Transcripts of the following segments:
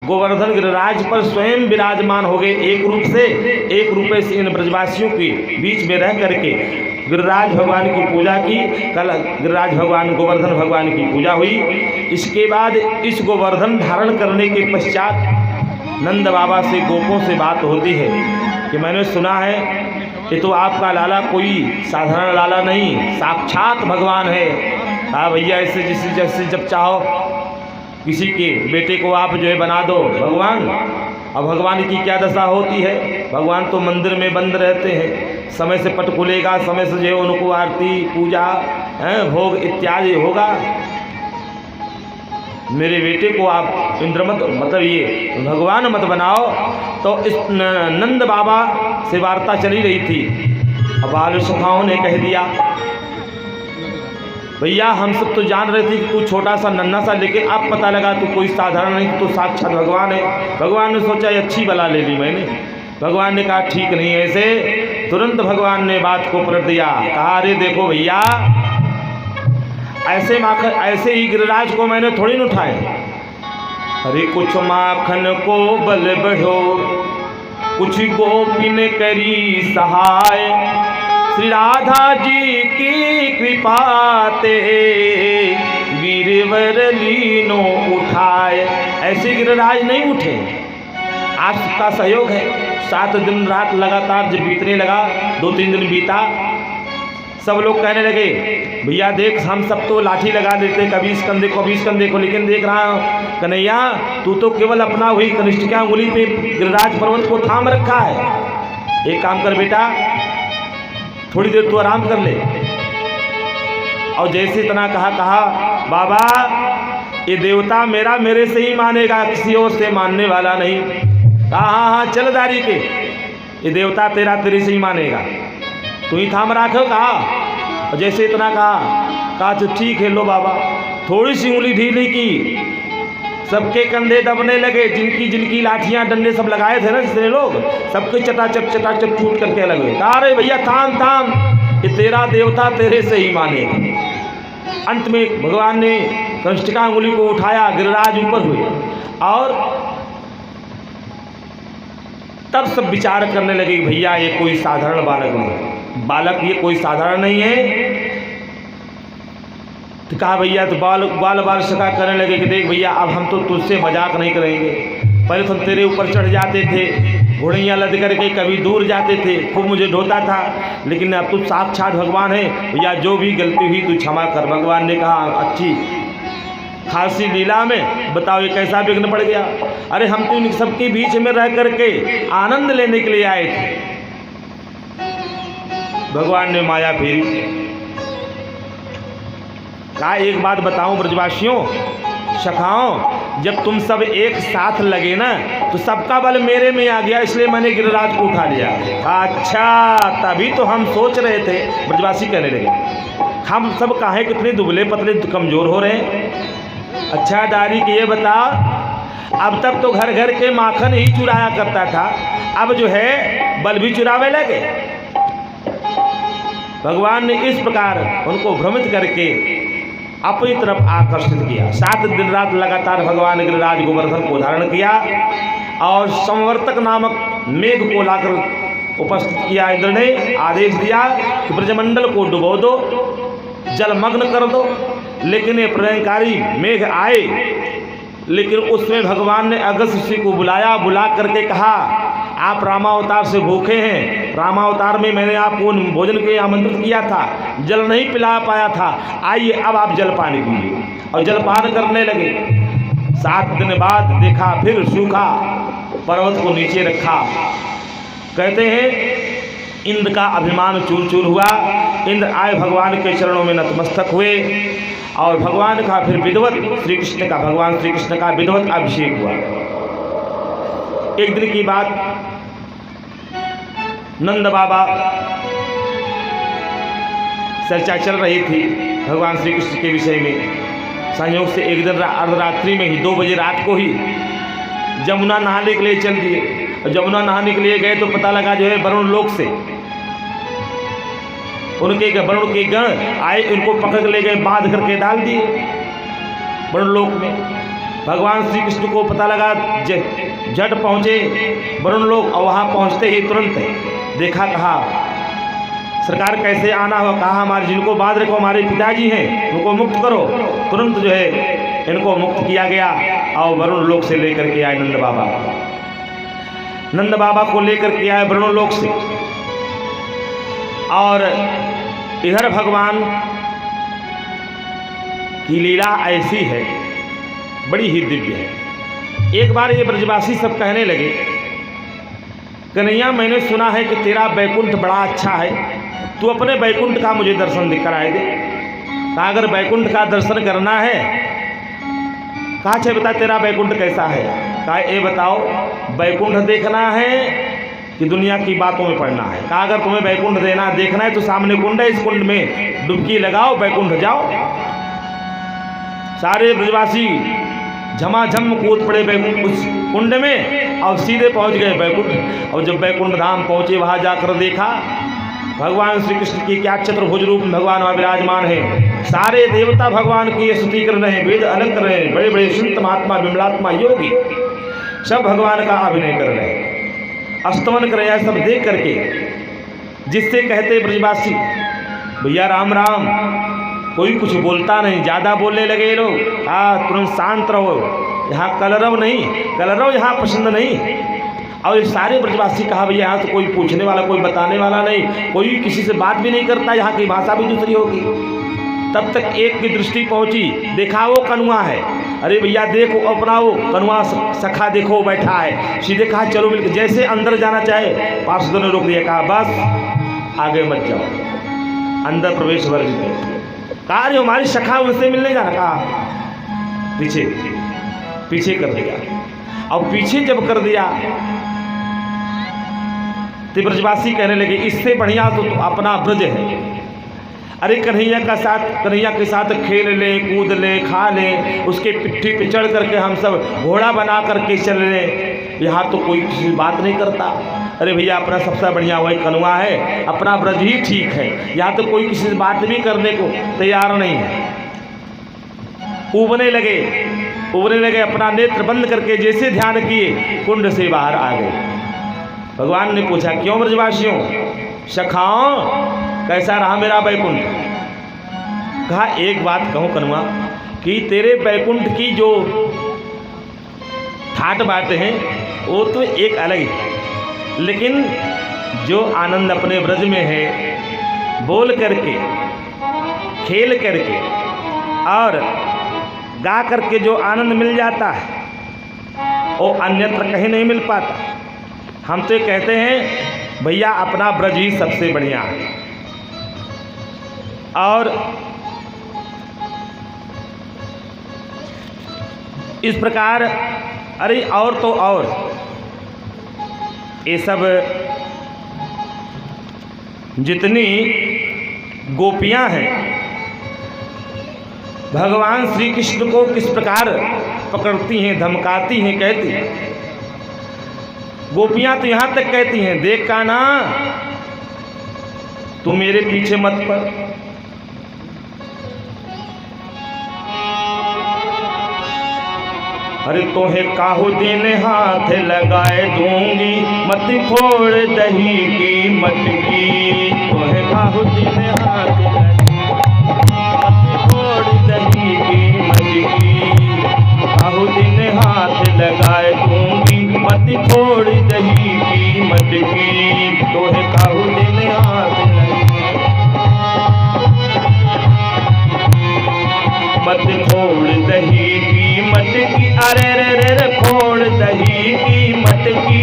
गोवर्धन गिरिराज पर स्वयं विराजमान हो गए एक रूप से इन ब्रजवासियों के बीच में रह करके गिरिराज भगवान की पूजा की। कल गिरिराज भगवान गोवर्धन भगवान की पूजा हुई। इसके बाद इस गोवर्धन धारण करने के पश्चात नंद बाबा से गोपों से बात होती है कि मैंने सुना है कि तो आपका लाला कोई साधारण लाला नहीं, साक्षात भगवान है। हाँ भैया, ऐसे जैसे जब चाहो किसी के बेटे को आप जो है बना दो भगवान। अब भगवान की क्या दशा होती है, भगवान तो मंदिर में बंद रहते हैं, समय से पट खुलेगा, समय से जो है उनको आरती पूजा भोग इत्यादि होगा। मेरे बेटे को आप इंद्र मत मतलब ये भगवान मत बनाओ। तो इस नंद बाबा से वार्ता चली रही थी। अब बाल सखाओं ने कह दिया भैया हम सब तो जान रहे थे कि तू छोटा सा नन्हा सा, लेकिन अब पता लगा तू कोई साधारण नहीं, तो साक्षात भगवान है। भगवान ने सोचा अच्छी बला ले ली मैंने। भगवान ने कहा ठीक नहीं ऐसे। तुरंत भगवान ने बात को पलट दिया, कहा अरे देखो भैया, ऐसे ही गिरिराज को मैंने थोड़ी न उठाए। अरे कुछ माखन को बल बढ़ो, कुछ गोपिन करी सहाय, श्री राधा जी की कृपा ते गिरवर लीनो उठाए। ऐसे गिरिराज नहीं उठे, आज का सहयोग है। 7 दिन रात लगातार जब बीतने लगा, 2-3 दिन बीता, सब लोग कहने लगे भैया देख हम सब तो लाठी लगा देते, कभी इस कंधे को कभी इस कंधे को, लेकिन देख रहा हूँ कन्हैया तू तो केवल अपना वही कनिष्ठिका उंगली पे गिरिराज पर्वत को थाम रखा है। एक काम कर बेटा, थोड़ी देर तू आराम कर ले। और जैसे इतना कहा बाबा ये देवता मेरे से ही मानेगा, किसी और से मानने वाला नहीं। कहा हाँ चल दारी के, ये देवता तेरे से ही मानेगा, तू ही थाम रखो। कहा और जैसे इतना कहा तो ठीक है लो बाबा। थोड़ी सी उंगली ढीली की, सबके कंधे दबने लगे, जिनकी लाठियां डंडे सब लगाए थे ना जितने लोग, सबके चटाचट टूट करके लगे। कहा अरे भैया थाम, ये तेरा देवता तेरे से ही मानेगा। अंत में भगवान ने कनिष्ठिका उंगली को उठाया, गिरिराज ऊपर हुए और तब सब विचार करने लगे भैया ये कोई साधारण बालक ये कोई साधारण नहीं है। तो कहा भैया तो बाल सका करने लगे कि देख भैया अब हम तो तुझसे मजाक नहीं करेंगे। पहले तो हम तेरे ऊपर चढ़ जाते थे, घोड़ियाँ लद करके कभी दूर जाते थे, खूब मुझे ढोता था, लेकिन अब तू साक्षात भगवान है भैया, जो भी गलती हुई तू क्षमा कर। भगवान ने कहा अच्छी खासी लीला में बताओ ये कैसा विघ्न पड़ गया। अरे हम तो इन सबके बीच में रह करके आनंद लेने के लिए आए थे। भगवान ने माया फेरी। कहा एक बात बताऊं ब्रजवासियों सखाओं, जब तुम सब एक साथ लगे ना तो सबका बल मेरे में आ गया, इसलिए मैंने गिरिराज को उठा लिया। अच्छा तभी तो हम सोच रहे थे। ब्रजवासी कहने लगे हम सब काहे कितने दुबले पतले कमजोर हो रहे हैं। अच्छा दारी की ये बता, अब तक तो घर घर के माखन ही चुराया करता था, अब जो है बल भी चुरावे लगे। भगवान ने इस प्रकार उनको भ्रमित करके अपनी तरफ आकर्षित किया। 7 दिन रात लगातार भगवान गिरिराज गोवर्धन को धारण किया और संवर्तक नामक मेघ को लाकर उपस्थित किया। इंद्र ने आदेश दिया कि ब्रजमंडल को डुबो दो, जलमग्न कर दो। लेकिन ये प्रलयंकारी मेघ आए, लेकिन उसमें भगवान ने अगस्त ऋषि को बुला करके कहा आप रामावतार से भूखे हैं, रामावतार में मैंने आपको भोजन के आमंत्रित किया था, जल नहीं पिला पाया था, आइए अब आप जलपान कीजिए। और जलपान करने लगे। 7 दिन बाद देखा फिर सूखा, पर्वत को नीचे रखा। कहते हैं इंद्र का अभिमान चूर चूर हुआ। इंद्र आए भगवान के चरणों में नतमस्तक हुए और भगवान का फिर भगवान श्री कृष्ण का विधिवत अभिषेक हुआ। एक दिन की बात, नंद बाबा चर्चा चल रही थी भगवान श्री कृष्ण के विषय में। संयोग से एक दिन अर्धरात्रि में ही 2 बजे रात को ही जमुना नहाने के लिए चल दिए। और जमुना नहाने के लिए गए तो पता लगा जो है वरुण लोक से उनके वरुण के गण आए, उनको पकड़ ले गए, बांध करके डाल दिए वरुण लोक में। भगवान श्री कृष्ण को पता लगा, झट पहुँचे वरुण लोग, और वहाँ पहुँचते ही तुरंत देखा, कहा सरकार कैसे आना हो, कहा हमारे जिनको बांध रखो हमारे पिताजी हैं, उनको मुक्त करो। तुरंत जो है इनको मुक्त किया गया और वरुण लोक से लेकर के आए नंद बाबा को लेकर के आए वरुण लोक से। और इधर भगवान की लीला ऐसी है, बड़ी ही दिव्य है। एक बार ये ब्रजवासी सब कहने लगे, कन्हैया मैंने सुना है कि तेरा बैकुंठ बड़ा अच्छा है, तू अपने बैकुंठ का मुझे दर्शन कराए दे। कहा अगर बैकुंठ का दर्शन करना है, कहा छे बता तेरा बैकुंठ कैसा है। कहा ये बताओ बैकुंठ देखना है कि दुनिया की बातों में पड़ना है। कहा अगर तुम्हें बैकुंठ देखना है तो सामने कुंड है, इस कुंड में डुबकी लगाओ, बैकुंठ जाओ। सारे ब्रजवासी झमाझम कूद पड़े उस कुंड में और सीधे पहुंच गए बैकुंठ। और जब बैकुंठ धाम पहुंचे, वहां जाकर देखा भगवान श्री कृष्ण की क्या चतुर्भुज रूप भगवान वहाँ विराजमान है। सारे देवता भगवान की स्तुति कर रहे हैं, वेद अलग कर रहे हैं, बड़े बड़े संत महात्मा विमलात्मा योगी सब भगवान का अभिनय कर रहे हैं, स्तमन कर रहे हैं। सब देख करके जिससे कहते ब्रजवासी भैया राम राम, कोई कुछ बोलता नहीं, ज़्यादा बोलने लगे लोग। तुरंत शांत रहो, यहाँ कलरव नहीं, कलरव यहाँ पसंद नहीं। और सारे ब्रजवासी कहा भैया यहाँ तो कोई पूछने वाला, कोई बताने वाला नहीं, कोई किसी से बात भी नहीं करता, यहाँ की भाषा भी दूसरी होगी। तब तक एक की दृष्टि पहुँची, देखा वो कनुआ है। अरे भैया देखो अपना वो कनुआ सखा देखो बैठा है। सीधे कहा चलो मिलकर, जैसे अंदर जाना चाहे पार्षदों ने रोक दिया, कहा बस आगे मत जाओ, अंदर प्रवेश वर्जित है। कहा अरे हमारी सखा उनसे मिलने जाना, कहा पीछे कर दिया। और पीछे जब कर दिया तो ब्रजवासी कहने लगे इससे बढ़िया तो अपना ब्रज है। अरे कन्हैया के साथ खेल ले, कूद ले, खा ले, उसके पिट्ठी पे चढ़ करके हम सब घोड़ा बना करके चल ले, यहाँ तो कोई किसी बात नहीं करता। अरे भैया अपना सबसे बढ़िया वही कनुआ है, अपना ब्रज ही ठीक है, यहाँ तो कोई किसी से बात भी करने को तैयार नहीं है। उबने लगे, अपना नेत्र बंद करके जैसे ध्यान किए कुंड से बाहर आ गए। भगवान ने पूछा क्यों ब्रजवासियों, सखाओं कैसा रहा मेरा बैकुंठ। कहा एक बात कहूँ कनुआ, कि तेरे बैकुंठ की जो ठाट बातें हैं वो तो एक अलग है, लेकिन जो आनंद अपने ब्रज में है, बोल करके, खेल करके और गा करके जो आनंद मिल जाता है वो अन्यत्र कहीं नहीं मिल पाता। हम तो कहते हैं भैया अपना ब्रज ही सबसे बढ़िया है। और इस प्रकार अरे और तो और ये सब जितनी गोपियां हैं भगवान श्री कृष्ण को किस प्रकार पकड़ती हैं, धमकाती हैं, कहती हैं। गोपियां तो यहाँ तक कहती हैं देख कान्हा तू मेरे पीछे मत पड़, अरे तोहे काहू दिन हाथ लगाए दूंगी, मत फोड़ दही की मटकी। तोहे काहू दिन हाथ मत फोड़ दही की मटकी, काहू दिन हाथ लगाए दूंगी, मत फोड़ दही की मटकी। तोहे काहू दिन हाथ मत फोड़ दही की मटकी, अरे रे रे रे फोड़ दही की मटकी,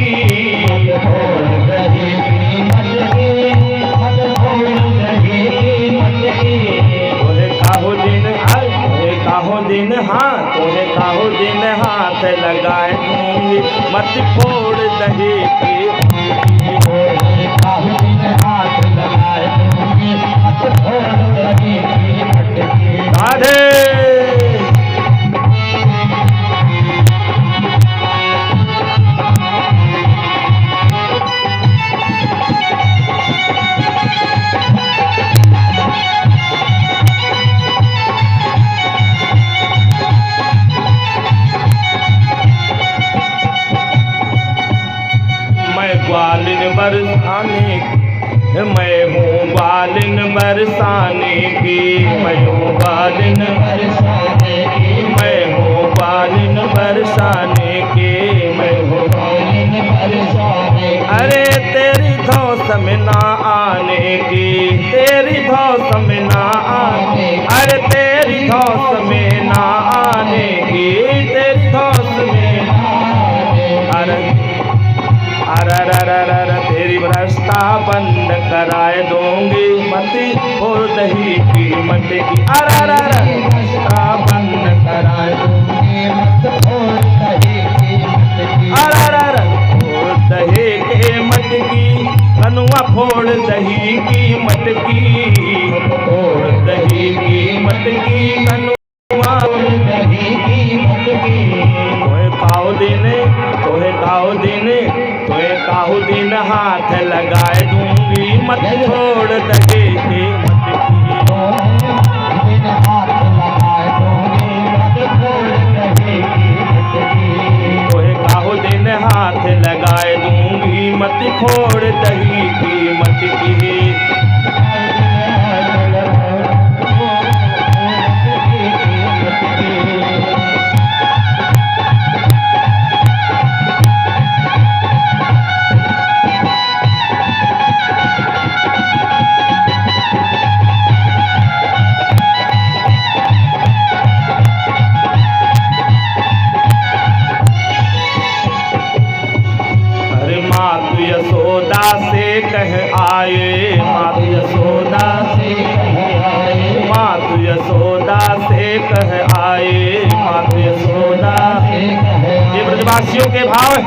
फोड़ दही की मटकी, फोड़ दही की मटकी। तोहे काहो दिन आए, तोहे काहो दिन हाथ, तोहे काहो दिन हाथ लगाए दूंगी, मत फोड़ दही की मटकी। तोहे काहो दिन हाथ लगाए दूंगी, मत फोड़ दही की मटकी। राधे ग्वालिन बरसाने की, मैं हूँ ग्वालिन बरसाने की, मैं हूँ ग्वालिन बरसाने की, मैं हूँ ग्वालिन बरसाने की, मैं हूँ ग्वालिन बरसाने की। अरे तेरी धौस में ना आने की, तेरी धौस में ना आने, अरे तेरी धौस में ना आने की, तेरी धौस में ना आने। अरे अरे तेरी रास्ता बंद कराए दूंगी, मती और दही की मटकी। अरे रास्ता बंद कराए दूंगी, मत और दही की मटकी। अरे फोड़ दही के मटकी, कनुआ फोड़ दही की मटकी, फोड़ दही की मटकी, कनुआ फोड़ दही की मटकी। तोहे काहो देने, तोहे काहो देने, तोहे काहो दिन हाथ लगाए दूंगी, मत छोड़ दहे के मटकी। तोहे काहो दिन हाथ लगाए दूंगी, मत छोड़ दही की मटकी। मातु यशोदा से कह आए, मातु यशोदा से कह आए, मातु यशोदा से कह आए, मातु यशोदा से कह आए। ये ब्रजवासियों के भाव है।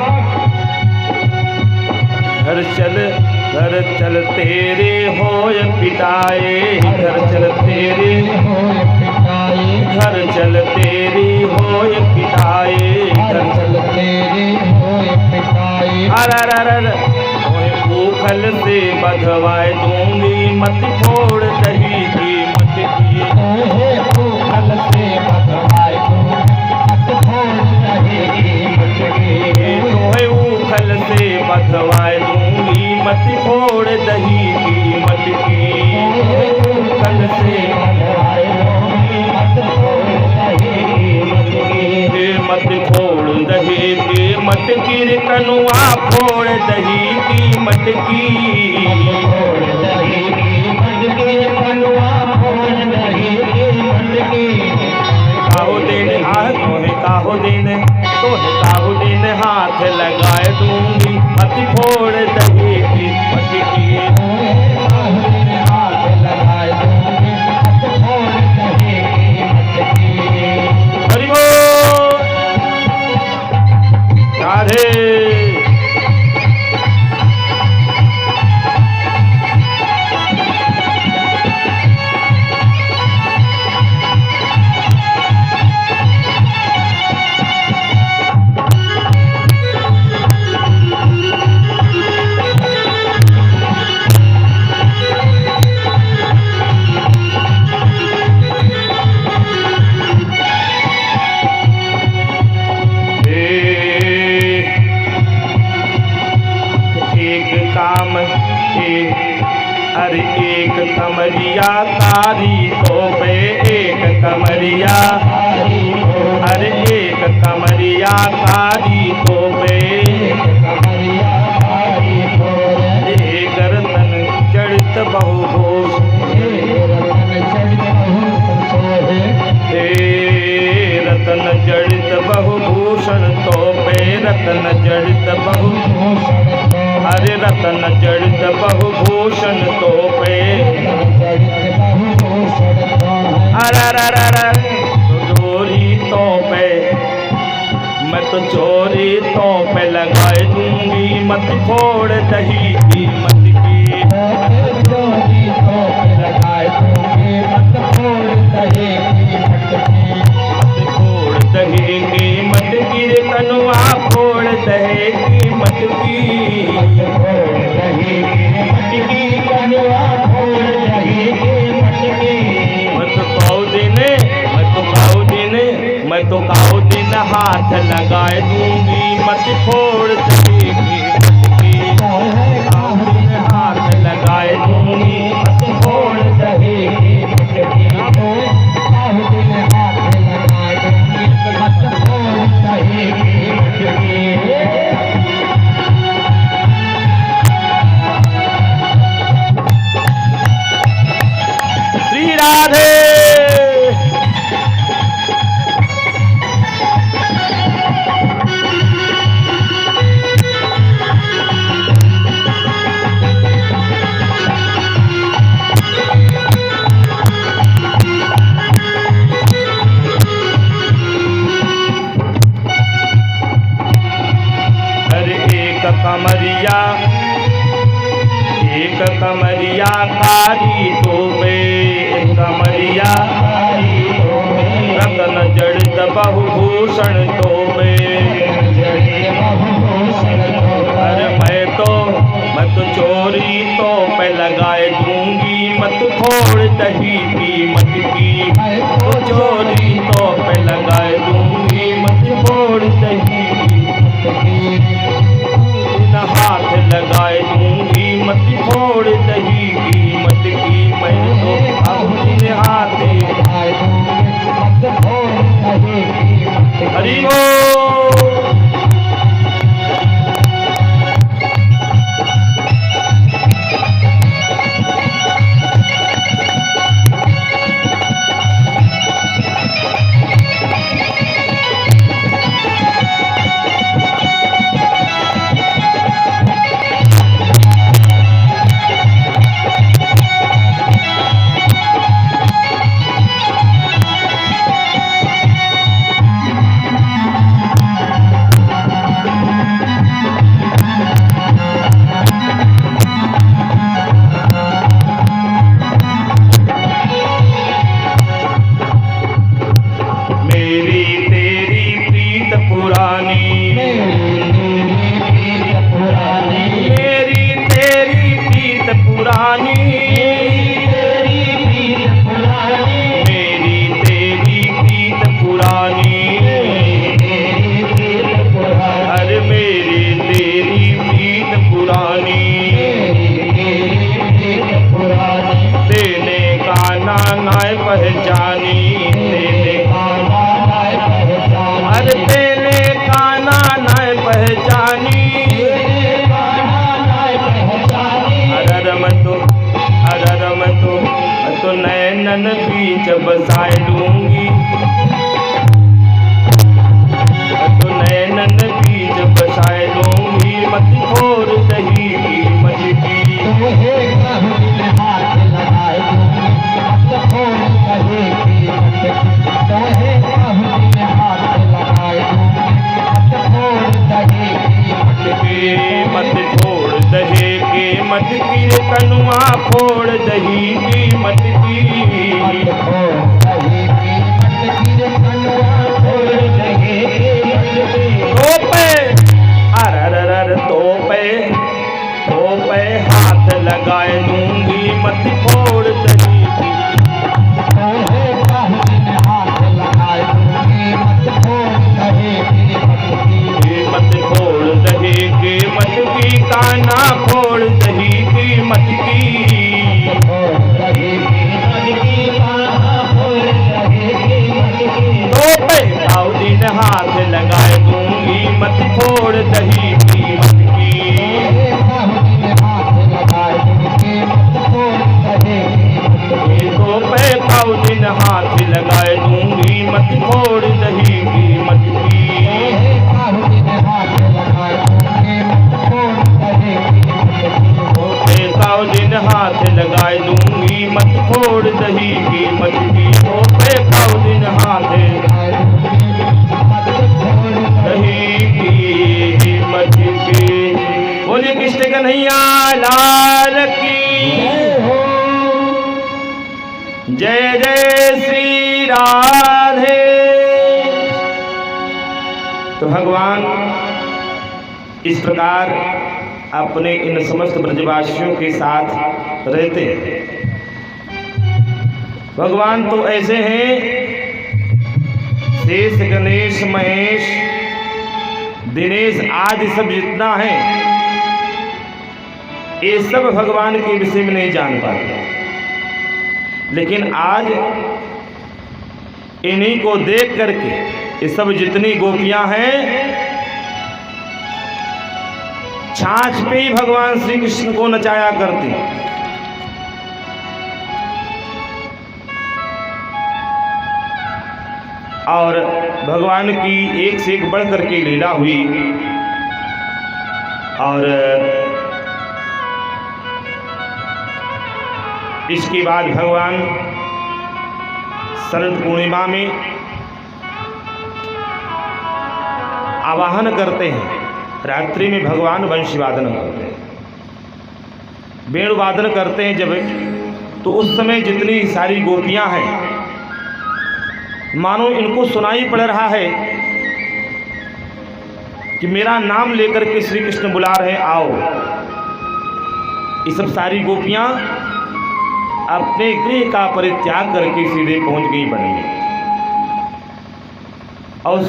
घर चल तेरे होय पिटाए, घर चल तेरे होय पिटाए, घर चल तेरी होय पिटाए, घर चल तेरे होय पिटाए। अरे भूखल से बधवाए दूंगी, मत फोड़ दही की मटकी। भूखल से बधवाए दूंगी, मत फोड़ दही की मटकी। तोहे भूखल से बधवाए दूंगी, मत फोड़ दही की मटकी। भूखल से बधवाए दूंगी, मत फोड़ दही की मटकी। मत फोड़ दही की मटकी, कनुआ फोड़ दही की मटकी। फोड़ दही की मटकी, कनुआ फोड़ दही की मटकी। काहो दिन तोहे काहो दिन, तोहे काहो दिन हाथ लगाए दूंगी, मत फोड़ दही की मटकी। हाथ लगाए दूंगी, मत फोड़ दही की मटकी। हरि बोल राधे। अरे एक कमरिया कारी तो पे एक कमरिया, अरे एक कमरिया कारी तो पे एक रतन जड़ित बहुभूष, रतन जड़ित बहुभूषण तो पे रतन जड़ित बहुभूषण। अरे रतन जड़ित बहुभूषण तो पे, अरे चोरी तो पे, मैं तो चोरी तो पे लगाए दूंगी, मत फोड़ दही की मटकी। चोरी तो पे लगाए दूंगी, मत फोड़ दही की मटकी। मत फोड़ दही की मटकी, कनुआ फोड़ दही की मटकी। मैं तो काऊ दिन हाथ लगाए दूंगी, मत फोड़ दही की मटकी। कमरिया कारी तोबे, कमरिया रतन जड़ित बहुभूषण तोबे। अरे मैं तो चोरी तो पे लगाए दूंगी, मत फोड़ दही कीमत की। तो चोरी तो पे लगाए दूंगी, मत फोड़ दही की। न हाथ लगाए दूंगी, मत फोड़ दही कीमत की। मैं तो अपने हाथ हरि बोल। नैनन बीच बसाए लूंगी, तो नैनन बीच बसाए लूंगी। मत फोड़ दही कीमत की। मत फोड़ दही कीमत की। कनुआ फोड़ दही कीमत की। तोपे हाथ लगाए दूंगी, मत फोड़ दही की। मत फोड़ दही कीमत की। काना फोड़ दही कीमत की। तोपे आओ दिन हाथ लगाए दूंगी, मत फोड़ दही कीमत की। तोपे आओ दिन हाथ लगाए दूंगी, मत फोड़ दही कीमत की। दिन हाथ लगाए दूंगी, मत फोड़ दही कीमत की। तोपे खाओ दिन हाथ दही कीमत की। बोलिए कृष्ण कन्हैया लाल की जय। जय श्री राधे। तो भगवान इस प्रकार अपने इन समस्त ब्रजवासियों के साथ रहते हैं। भगवान तो ऐसे हैं, शेष गणेश महेश दिनेश आदि सब जितना है, ये सब भगवान के विषय में नहीं जान पाते। लेकिन आज इन्हीं को देख करके ये सब जितनी गोपियां हैं, छाछ पे ही भगवान श्री कृष्ण को नचाया करती। और भगवान की एक से एक बढ़ करके लीला हुई। और इसके बाद भगवान शरद पूर्णिमा में आवाहन करते हैं रात्रि में भगवान वंशी वादन करते हैं, वेणु वादन करते हैं जब, तो उस समय जितनी सारी गोपियां हैं मानो इनको सुनाई पड़ रहा है कि मेरा नाम लेकर के श्री कृष्ण बुला रहे हैं, आओ। ये सब सारी गोपियां अपने गृह का परित्याग करके सीधे पहुंच गई वन में। और उस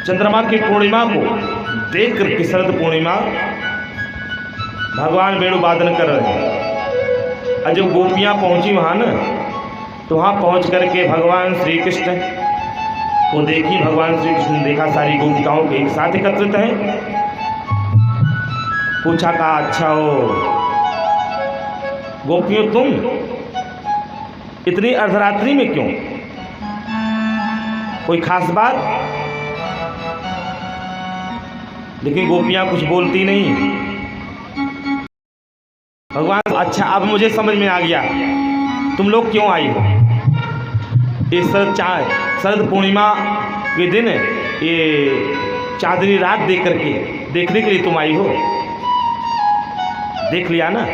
चंद्रमा की पूर्णिमा को देख करके, शरद पूर्णिमा, भगवान वेणु वादन कर रहे हैं। और जब गोपियां पहुंची वहां न, तो वहां पहुंच करके भगवान श्री कृष्ण को देखी। भगवान श्री कृष्ण ने देखा सारी गोपिकाओं के एक साथ एकत्रित हैं। पूछा, कहा, अच्छा हो गोपियों, तुम इतनी अर्धरात्रि में क्यों? कोई खास बात? लेकिन गोपियां कुछ बोलती नहीं। भगवान, अच्छा अब मुझे समझ में आ गया तुम लोग क्यों आई हो। ये शरद पूर्णिमा के दिन ये चांदनी रात देखने के लिए तुम आई हो। देख लिया ना,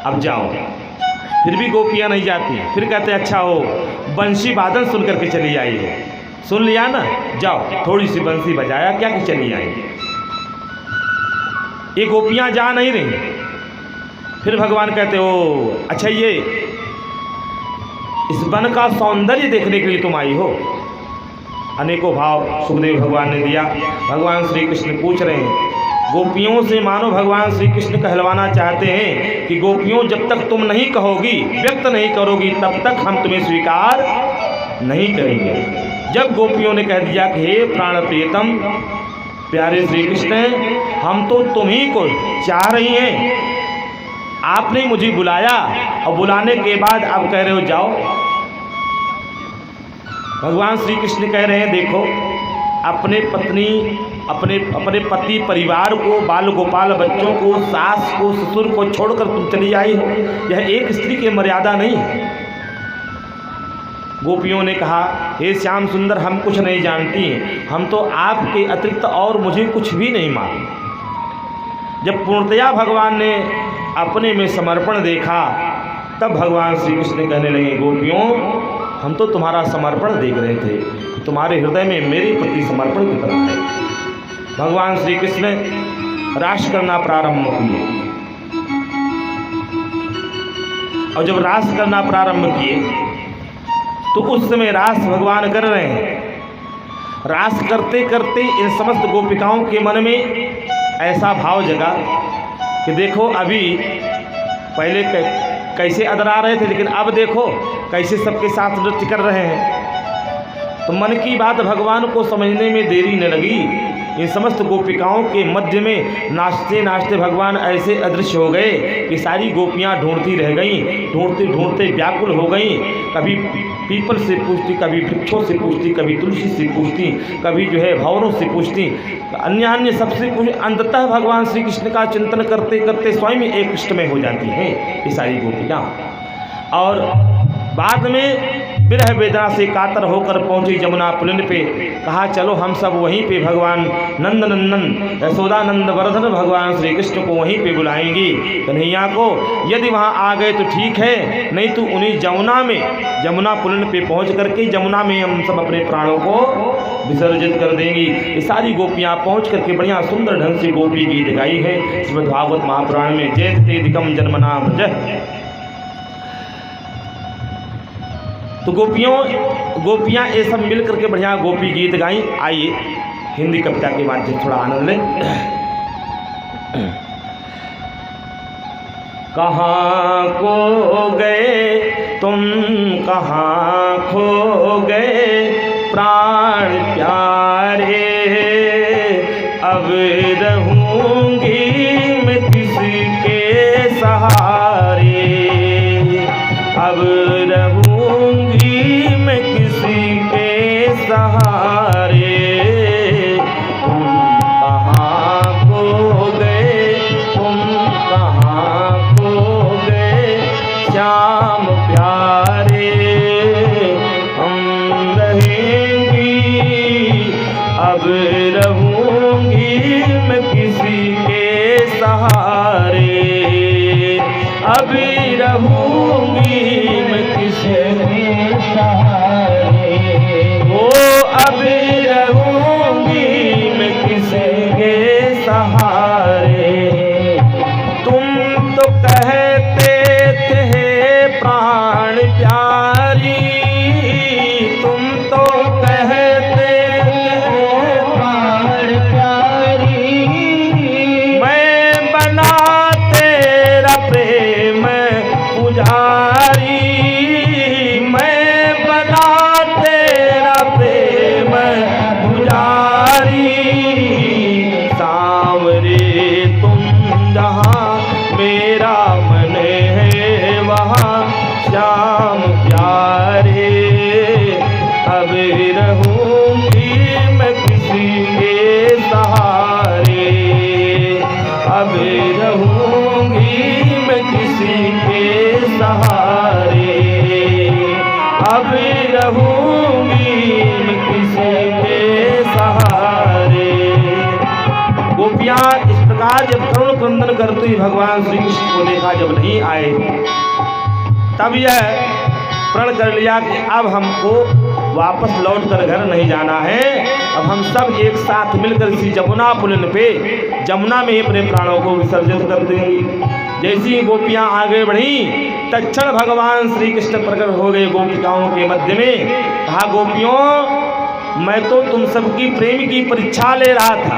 अब जाओ। फिर भी गोपियां नहीं जाती। फिर कहते, अच्छा हो बंशी वादन सुन करके चली आई हो। सुन लिया ना, जाओ थोड़ी सी बंसी बजाया क्या कि चली आई। ये गोपियां जा नहीं रही। फिर भगवान कहते, ओ अच्छा, ये इस वन का सौंदर्य देखने के लिए तुम आई हो। अनेकों भाव सुखदेव भगवान ने दिया। भगवान श्री कृष्ण पूछ रहे हैं गोपियों से, मानो भगवान श्री कृष्ण कहलवाना चाहते हैं कि गोपियों, जब तक तुम नहीं कहोगी, व्यक्त नहीं करोगी, तब तक हम तुम्हें स्वीकार नहीं करेंगे। जब गोपियों ने कह दिया कि हे प्राण प्रियतम, प्यारे श्री कृष्ण, हम तो तुम्ही को चाह रही हैं, आपने मुझे बुलाया और बुलाने के बाद आप कह रहे हो जाओ। भगवान श्री कृष्ण कह रहे हैं, देखो अपने पत्नी, अपने पति, परिवार को, बाल गोपाल बच्चों को, सास को, ससुर को छोड़कर तुम चली आई हो। यह एक स्त्री की मर्यादा नहीं है। गोपियों ने कहा, हे श्याम सुंदर, हम कुछ नहीं जानती हैं, हम तो आपके अतिरिक्त और मुझे कुछ भी नहीं मालूम। जब पूर्णतया भगवान ने अपने में समर्पण देखा, तब भगवान श्री कृष्ण कहने लगे, गोपियों, हम तो तुम्हारा समर्पण देख रहे थे, तुम्हारे हृदय में मेरे प्रति समर्पण की तरह है। भगवान श्री कृष्ण रास करना प्रारंभ किए, और जब रास करना प्रारंभ किए तो उस समय रास भगवान कर रहे हैं। रास करते करते इन समस्त गोपिकाओं के मन में ऐसा भाव जगा कि देखो, अभी पहले कैसे अदरा रहे थे, लेकिन अब देखो कैसे सबके साथ नृत्य कर रहे हैं। तो मन की बात भगवान को समझने में देरी न लगी। इन समस्त गोपिकाओं के मध्य में नाचते नाचते भगवान ऐसे अदृश्य हो गए कि सारी गोपियां ढूंढती रह गईं, ढूंढते ढूंढते व्याकुल हो गईं। कभी पीपल से पूछती, कभी वृक्षों से पूछती, कभी तुलसी से पूछती, कभी जो है भंवरों से पूछती, अन्य सबसे पूछती। अंततः भगवान श्री कृष्ण का चिंतन करते करते स्वयं एक कृष्ण में हो जाती हैं ये सारी गोपियाँ। और बाद में विरह वेदना से कातर होकर पहुंची जमुना पुलिन पे। कहा, चलो हम सब वहीं पे भगवान नंद नंदन यशोदानंद वर्धन भगवान श्री कृष्ण को वहीं पे बुलाएंगी, कन्हैया को। यदि वहां आ गए तो ठीक है, नहीं तो उन्हीं जमुना पुलिन पे पहुंच करके जमुना में हम सब अपने प्राणों को विसर्जित कर देंगी। ये सारी गोपियाँ पहुँच करके बढ़िया सुंदर ढंग से गोपी गीत गाई है श्रीमद्भागवत महापुराण में। जयतेधिकम जन्मना व्रज। तो गोपियाँ ये सब मिल करके बढ़िया गोपी गीत गाई। आइए हिंदी कविता के माध्यम से थोड़ा आनंद लें। कहाँ खो गए तुम, कहाँ खो गए प्राण प्यारे, अब रहूंगी मैं किसके सहारे, अब रहूंगी मैं किसी के सहारे। तुम कहाँ खो गए, तुम कहाँ खो गए श्याम प्यारे, हम रहे अब रहूंगी मैं किसी के सहारे, अभी रहूंगी मैं किसी के सहारे, ओ अभी रहूंगी मैं किसी के सहारे। तुम तो कहते थे प्राण प्यारी, तुम तो कहते पुजारी, मैं बना तेरा प्रेम पुजारी। सांवरे तुम जहाँ मेरा मन है वहाँ श्याम प्यारे, अब रहूंगी मैं किसी के सहारे, अब रहूंगी मैं किसी के सहारे, अब रहूंगी मैं किसी के सहारे। गोपियां इस प्रकार जब करुण क्रंदन करती भगवान श्री कृष्ण को देखा, जब नहीं आए, तब यह प्रण कर लिया कि अब हमको वापस लौट कर घर नहीं जाना है, अब हम सब एक साथ मिलकर इसी जमुना पुलिन पे जमुना में ही अपने प्राणों को विसर्जित कर देंगी। जैसी गोपियां आगे बढ़ी, तत्क्षण भगवान श्री कृष्ण प्रकट हो गए गोपिकाओं के मध्य में। कहा, गोपियों, मैं तो तुम सबकी प्रेम की परीक्षा ले रहा था,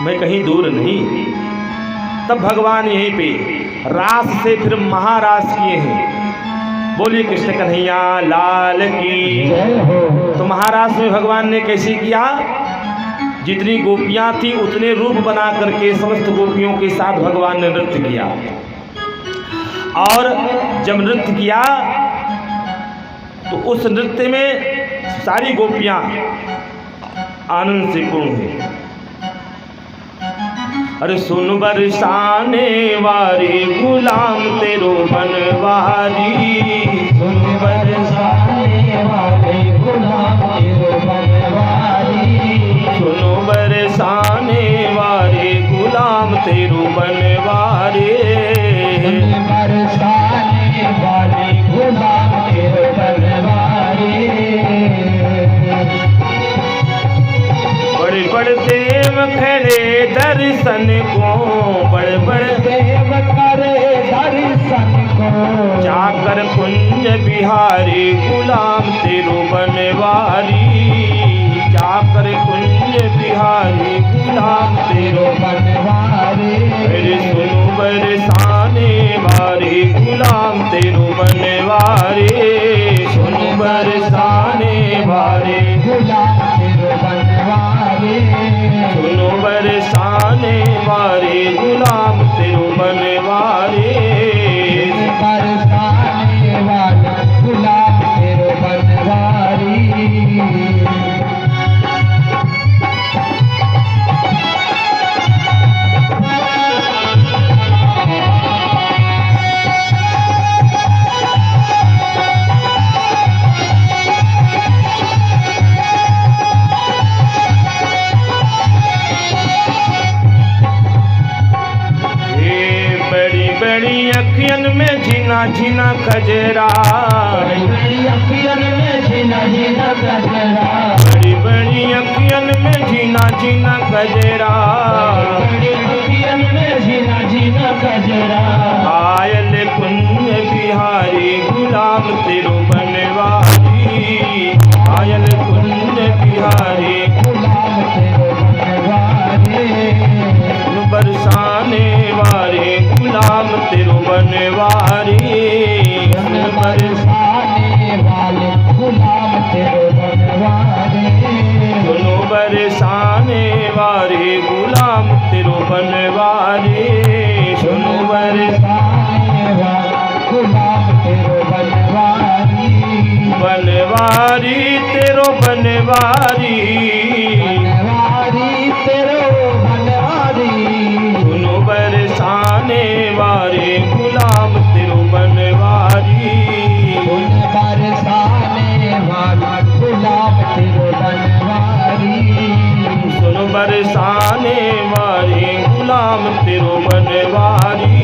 मैं कहीं दूर नहीं। तब भगवान यहीं पे रास से फिर महारास किए हैं। बोलिए कृष्ण कन्हैया लाल की। तो महारास में भगवान ने कैसे किया, जितनी गोपियां थी उतने रूप बना करके समस्त गोपियों के साथ भगवान ने नृत्य किया। और जब नृत्य किया तो उस नृत्य में सारी गोपियां आनंद से पूर्ण हुई। अरे सुन बरसाने वारे गुलाम तेरो बनवारी, सुन बरसाने वारे गुलाम तेरो बनवारी, सुनो बरसाने वारे गुलाम तेरो बनवारे, बरसाने वारे गुलाम तेरो बनवारे। बड़े बड़े देव खड़े दर्शन को, बड़े बड़े देव करे दर्शन को, जाकर कुंज बिहारी गुलाम तेरो बनवारी, जाकर कुंज बिहारी गुलाम तेरो बनवारी। अरे सुनो बरसाने वारे गुलाम तेरो बनवारी, सुनो बरसाने वारे गुलाम तेरो बनवारी, सुनो बरसाने वारे गुलाम तेरो बनवारी, बरसाने वाले गुलाम तेरो बनवारी। अखियन में झीना झीना कजरा, बड़ी बड़ी अखियन में झीना झीना कजरा, बड़ी बड़ी अखियन में झीना झीना कजरा, बड़ी अखियन में झीना झीना कजरा। आयल कुंज बिहारी गुलाम तेरो बनवारी, आयल कुंज बिहारी गुलाम तेरो बनवारी, बरसाने वारे गुलाम तेरो बनवारी, बरसाने वाले गुलाम तेरो बनवारी, सुनो बरसाने वारे गुलाम तेरो बनवारी, सुनो बरसाने वाले गुलाम तेरो बनवारी, बनवारी तेरो बनवारी, बनवारी तेरो बनवारी, सुनो बरसाने वारे गुलाम तेरो बनवारी, सुनो बरसाने वाला गुलाम तेरो बनवारी। बरसाने वाले गुलाम तेरो बनवारी,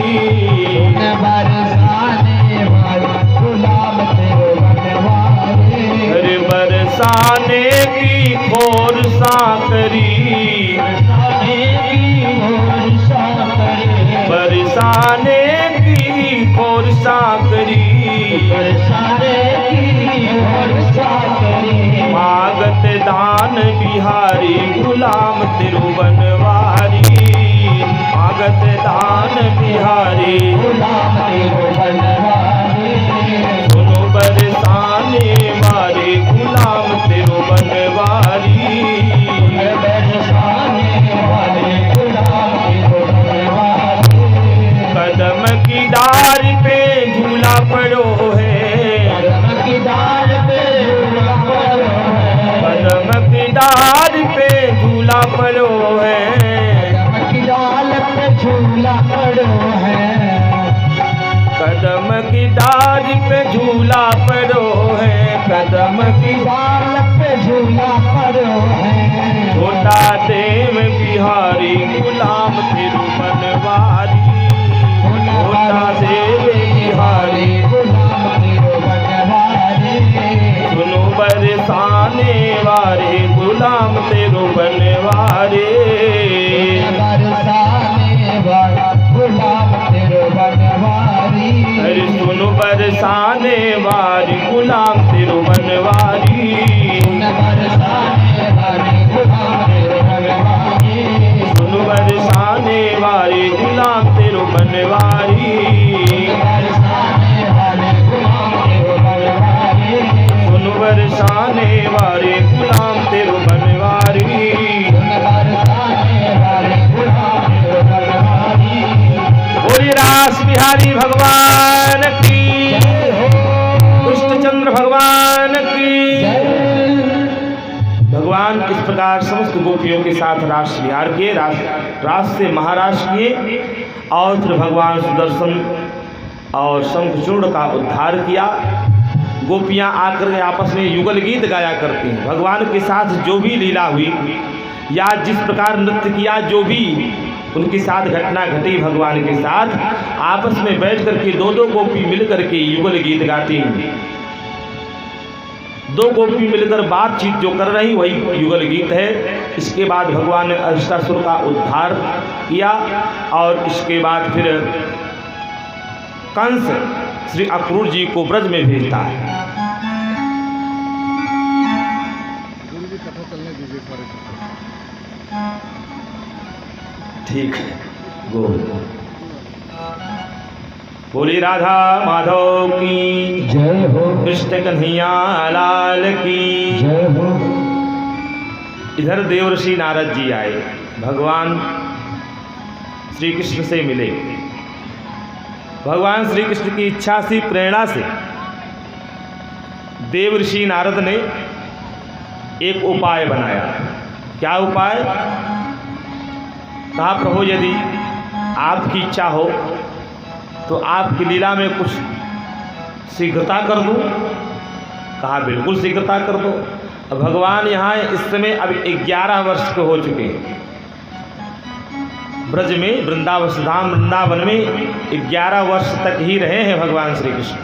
बरसाने वाले गुलाम तेरो बनवारी। अरे बरसाने की खोर सा करी, बरसाने की खोर सा करी, मागत दान बिहारी गुलाम तेरो बनवारी, मागत दान बिहारी गुलाम तेरो बनवारी। सुनो बरसाने वाले गुलाम तेरो बनवारी, बरसाने वाले गुलाम तेरो बनवारी। कदम की डार पे झूला पड़ो है, कदम की डाल पे झूला पड़ो है, कदम की डार पे झूला पड़ो है, कदम की डाल पे झूला पड़ो है, कदम की डार पे झूला पड़ो है, कदम की डाल पे झूला पड़ो है। छोटा देव बिहारी गुलाम तेरो बनवारी, छोटा देव बिहारी गुलाम तेरो बनवारी। सुनो बरसाने वाले गुलाम तेरो बनवारी, बरसाने वाला गुलाम तेरो बनवारी। अरे सुनो बरसाने वाली गुलाम तेरो बनवारी, बरसाने वाले गुलाम तेरो बनवारी। सुनो बरसाने वाली गुलाम तेरो बनवारी, बरसाने वाले गुलाम तेरो बनवारी। सुनो बरसाने वाले गुलाम तेरो बनवारी, बरसाने वाले गुलाम तेरो बनवारी। बोलिए रास बिहारी भगवान की, कृष्णचंद्र भगवान की। भगवान इस प्रकार समस्त गोपियों के साथ रास विहार किए, रास से महाराज किए और फिर भगवान सुदर्शन और शंखचूर्ण का उद्धार किया। गोपियां आकर के आपस में युगल गीत गाया करती हैं। भगवान के साथ जो भी लीला हुई या जिस प्रकार नृत्य किया, जो भी उनके साथ घटना घटी, भगवान के साथ आपस में बैठ करके दो दो गोपी मिल करके युगल गीत गाती हैं। दो गोपी मिलकर बातचीत जो कर रही वही युगल गीत है। इसके बाद भगवान ने अष्टासुर का उद्धार किया और इसके बाद फिर कंस श्री अक्रूर जी को ब्रज में भेजता है। ठीक है, गोविंद। बोली राधा माधव की जय हो, कृष्ण कन्हैया लाल की जय हो। इधर देवर्षि नारद जी आए, भगवान श्री कृष्ण से मिले। भगवान श्री कृष्ण की इच्छा से, प्रेरणा से देवर्षि नारद ने एक उपाय बनाया। क्या उपाय? कहा प्रभु यदि आपकी इच्छा हो तो आपकी लीला में कुछ शीघ्रता कर दूं। कहा बिल्कुल शीघ्रता कर दो। अब भगवान यहाँ इस समय अब 11 वर्ष के हो चुके हैं। ब्रज में वृंदावन में 11 वर्ष तक ही रहे हैं भगवान श्री कृष्ण।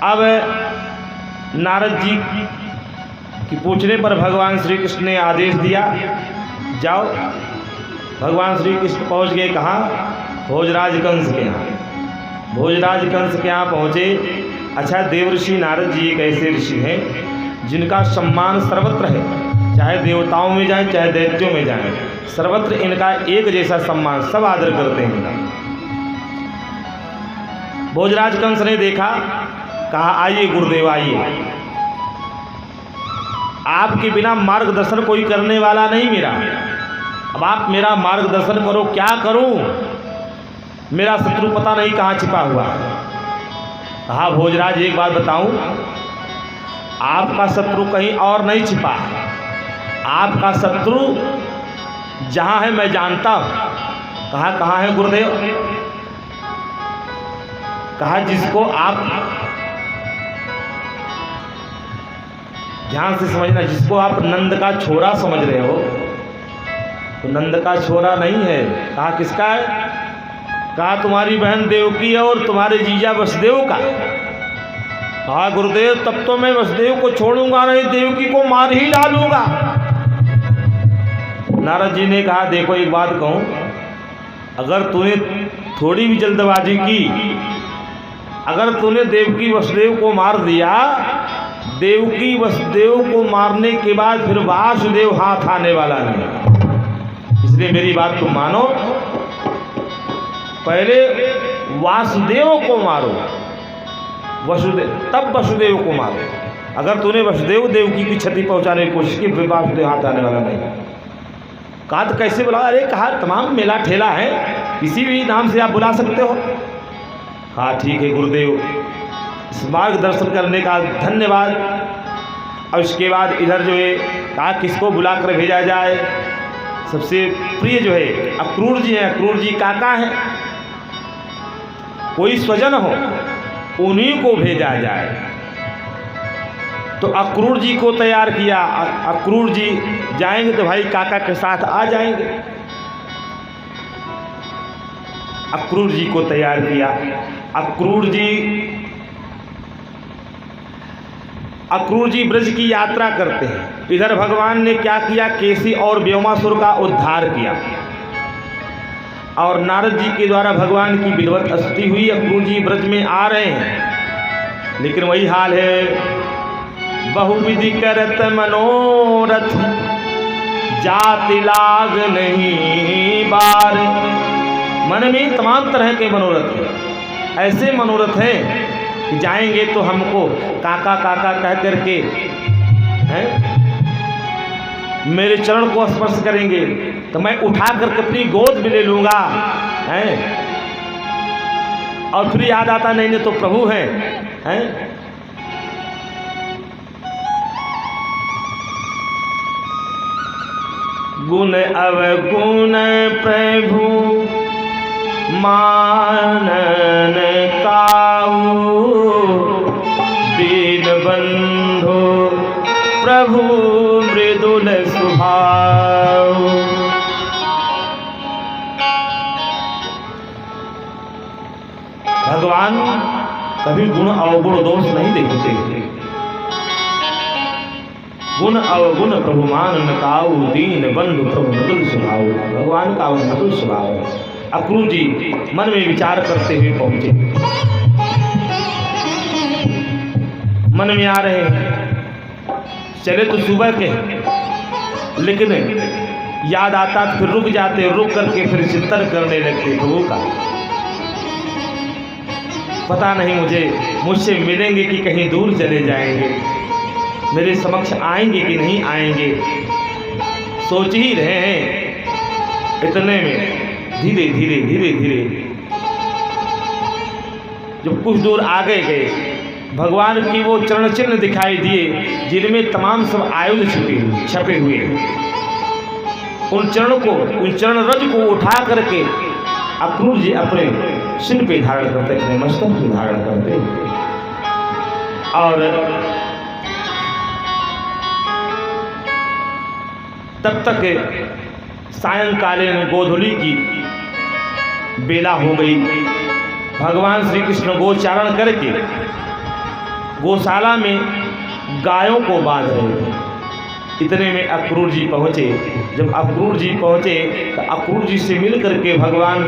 अब नारद जी की पूछने पर भगवान श्री कृष्ण ने आदेश दिया, जाओ। भगवान श्री कृष्ण पहुँच गए कहाँ? भोजराज कंस के यहाँ। भोजराज कंस के यहाँ पहुँचे। अच्छा, देवर्षि नारद जी एक ऐसे ऋषि हैं जिनका सम्मान सर्वत्र है, चाहे देवताओं में जाएं चाहे दैत्यों में जाएं, सर्वत्र इनका एक जैसा सम्मान, सब आदर करते हैं इनका। भोजराज कंस ने देखा, कहा आइए गुरुदेव आइए, आपके बिना मार्गदर्शन कोई करने वाला नहीं मेरा। अब आप मेरा मार्गदर्शन करो, क्या करूं? मेरा शत्रु पता नहीं कहाँ छिपा हुआ है। कहा भोजराज एक बात बताऊं, आपका शत्रु कहीं और नहीं छिपा है। आपका शत्रु जहाँ है मैं जानता हूं। कहा कहाँ है गुरुदेव? कहा जिसको आप ध्यान से समझना, जिसको आप नंद का छोरा समझ रहे हो तो नंद का छोरा नहीं है। कहा किसका है? कहा तुम्हारी बहन देवकी है और तुम्हारे जीजा वसुदेव का। कहा गुरुदेव तब तो मैं वसुदेव को छोड़ूंगा नहीं, देवकी को मार ही डालूंगा। नारद जी ने कहा देखो एक बात कहूं, अगर तूने थोड़ी भी जल्दबाजी की, अगर तूने देवकी वसुदेव को मार दिया, देवकी वसुदेव को मारने के बाद फिर वासुदेव हाथ आने वाला नहीं। इसलिए मेरी बात तुम मानो, पहले वासुदेव को मारो, तब वसुदेव को मारो। अगर तूने वसुदेव देवकी की क्षति पहुंचाने की कोशिश की, फिर वासुदेव हाथ आने वाला नहीं। कहा तो कैसे बुला? अरे कहा तमाम मेला ठेला है, किसी भी नाम से आप बुला सकते हो। हाँ ठीक है गुरुदेव, इस मार्गदर्शन करने का धन्यवाद। और उसके बाद इधर जो है कहा किसको बुला कर भेजा जाए? सबसे प्रिय जो है अक्रूर जी हैं, अक्रूर जी काका हैं, कोई स्वजन हो उन्हीं को भेजा जाए। तो अक्रूर जी को तैयार किया। अक्रूर जी जाएंगे तो भाई काका के साथ आ जाएंगे। अक्रूर जी को तैयार किया। अक्रूर जी ब्रज की यात्रा करते हैं। इधर भगवान ने क्या किया? केसी और व्योमासुर का उद्धार किया और नारद जी के द्वारा भगवान की विधिवत स्तुति हुई। अक्रूर जी ब्रज में आ रहे हैं, लेकिन वही हाल है, बहुविधि करत मनोरथ, जाति लाग नहीं बार। मन में तमाम तरह के मनोरथ हैं। ऐसे मनोरथ हैं कि जाएंगे तो हमको काका काका कह करके हैं, मेरे चरण को स्पर्श करेंगे तो मैं उठा करके अपनी गोद में ले लूँगा हैं। और फिर याद आता नहीं तो प्रभु हैं। गुण अवगुण प्रभु मानन काऊ, दीन बंधु प्रभु मृदुल स्वभाव। भगवान कभी गुण अवगुण दोष नहीं देखते। गुण अवगुण प्रभु मानन काऊ, दीन बंधु प्रभु मृदुल स्वभाव। भगवान का मृदुल स्वभाव है। अक्रूर जी मन में विचार करते हुए पहुंचे। मन में आ रहे हैं, चले तो सुबह के, लेकिन याद आता तो फिर रुक जाते, रुक करके फिर चिंतन करने लगते प्रभु का। पता नहीं मुझसे मिलेंगे कि कहीं दूर चले जाएंगे, मेरे समक्ष आएंगे कि नहीं आएंगे। सोच ही रहे हैं, इतने में धीरे धीरे जब कुछ दूर आगे गए, भगवान की वो चरण चिन्ह दिखाई दिए जिनमें तमाम सब आयुध छपे हुए। उन चरण रज को उठा करके अक्रूर जी अपने सिर पे धारण करते, अपने मस्तक पे धारण करते। और तब तक सायंकालीन गोधूली की बेला हो गई। भगवान श्री कृष्ण गोचारण करके गौशाला में गायों को बांध रहे थे। इतने में अक्रूर जी पहुँचे। जब अक्रूर जी पहुँचे तो अक्रूर जी से मिल करके भगवान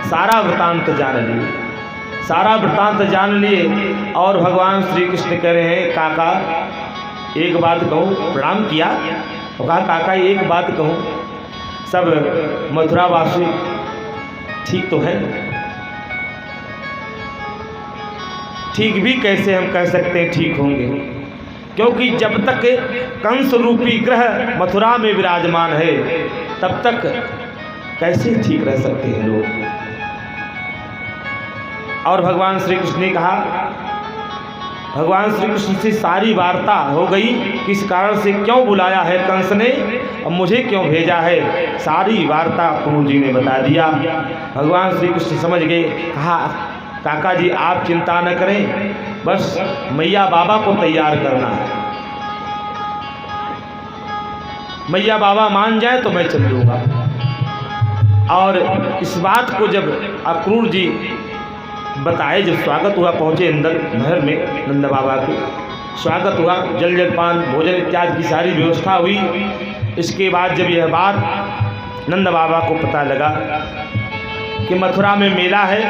सारा वृतांत जान लिए। और भगवान श्री कृष्ण कह रहे हैं, काका एक बात कहूँ। प्रणाम किया तो कहा, काका एक बात कहूँ, सब मथुरावासी ठीक तो है? ठीक भी कैसे हम कह सकते हैं ठीक होंगे, क्योंकि जब तक कंस रूपी ग्रह मथुरा में विराजमान है तब तक कैसे ठीक रह सकते हैं लोग। और भगवान श्री कृष्ण ने कहा, भगवान श्री कृष्ण से सारी वार्ता हो गई, किस कारण से क्यों बुलाया है कंस ने और मुझे क्यों भेजा है, सारी वार्ता अक्रूर जी ने बता दिया। भगवान श्री कृष्ण समझ गए। कहा, काका जी आप चिंता न करें, बस मैया बाबा को तैयार करना है। मैया बाबा मान जाए तो मैं चल दूँगा। और इस बात को जब अक्रूर जी बताए, जब स्वागत हुआ, पहुँचे अंदर महल में, नंद बाबा को स्वागत हुआ, जल जलपान भोजन इत्यादि की सारी व्यवस्था हुई। इसके बाद जब यह बात नंद बाबा को पता लगा कि मथुरा में मेला है,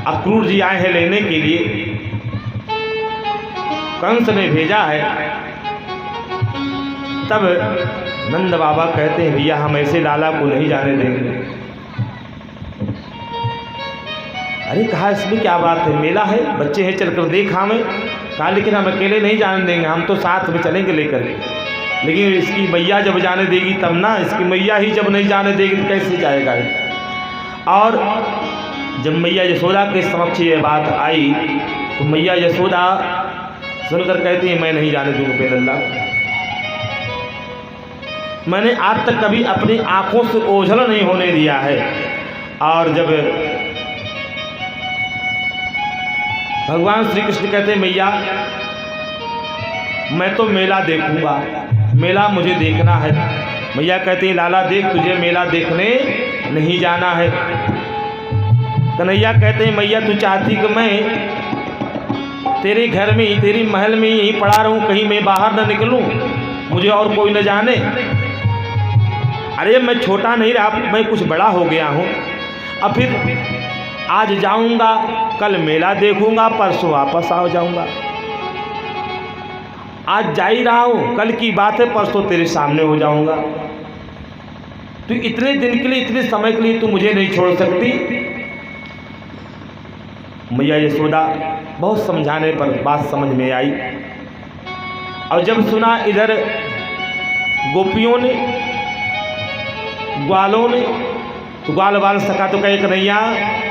अक्रूर जी आए हैं लेने के लिए, कंस ने भेजा है, तब नंद बाबा कहते हैं भैया हम ऐसे लाला को नहीं जाने देंगे। अरे कहा इसमें क्या बात है, मेला है, बच्चे हैं, चलकर देखा हमें। कहा लेकिन हम अकेले नहीं जाने देंगे, हम तो साथ में चलेंगे लेकर के। लेकिन इसकी मैया जब जाने देगी तब ना, इसकी मैया ही जब नहीं जाने देगी तो कैसे जाएगा। और जब मैया यशोदा के समक्ष ये बात आई तो मैया यशोदा सुनकर कहती है मैं नहीं जाने दूँगा बेलल्ला। मैंने आज तक कभी अपनी आंखों से ओझल नहीं होने दिया है। और जब भगवान श्री कृष्ण कहते हैं मैया मैं तो मेला देखूंगा, मेला मुझे देखना है। मैया कहती है लाला देख, तुझे मेला देखने नहीं जाना है। कन्हैया कहते हैं मैया तू चाहती कि मैं तेरे घर में ही, तेरी महल में ही यहीं पड़ा रहूं, कहीं मैं बाहर न निकलूं, मुझे और कोई न जाने। अरे मैं छोटा नहीं रहा, मैं कुछ बड़ा हो गया हूँ। अब फिर आज जाऊंगा, कल मेला देखूंगा, परसों वापस आ जाऊंगा। आज जा ही रहा हूँ, कल की बात है, परसों तेरे सामने हो जाऊंगा। तो इतने दिन के लिए, इतने समय के लिए तू मुझे नहीं छोड़ सकती। मैया यशोदा बहुत समझाने पर बात समझ में आई। और जब सुना इधर गोपियों ने, ग्वालों ने, तो ग्वाल बाल सका तो कहे कन्हैया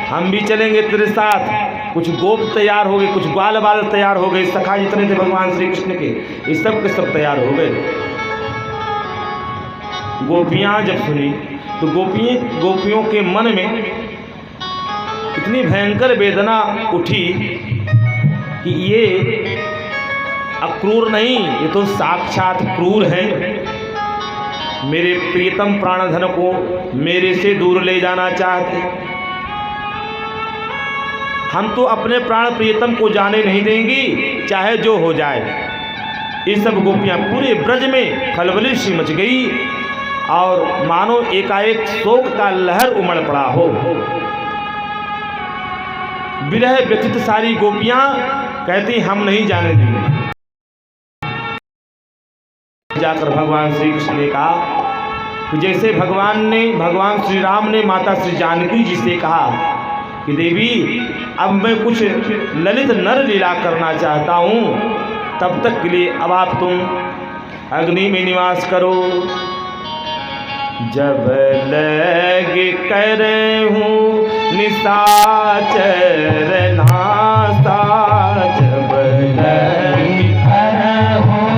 हम भी चलेंगे तेरे साथ। कुछ गोप तैयार हो गए, कुछ ग्वाल बाल तैयार हो गए, सखा जितने थे भगवान श्री कृष्ण के, इस सब के सब तैयार हो गए। गोपियाँ जब सुनी तो गोपियों के मन में इतनी भयंकर वेदना उठी कि ये अक्रूर नहीं, ये तो साक्षात क्रूर है। मेरे प्रियतम प्राणधन को मेरे से दूर ले जाना चाहते। हम तो अपने प्राण प्रियतम को जाने नहीं देंगी, चाहे जो हो जाए। ये सब गोपियाँ पूरे ब्रज में खलबली सी मच गई और मानो एकाएक शोक का लहर उमड़ पड़ा हो। विरह व्यथित सारी गोपियाँ कहती हम नहीं जाने देंगे। जाकर भगवान श्री कृष्ण ने कहा कि जैसे भगवान श्री राम ने माता श्री जानकी जी से कहा कि देवी अब मैं कुछ ललित नर लीला करना चाहता हूँ, तब तक के लिए अब आप तुम अग्नि में निवास करो। जब लग कर हूँ निशाचर नासा, जब लग कर हूँ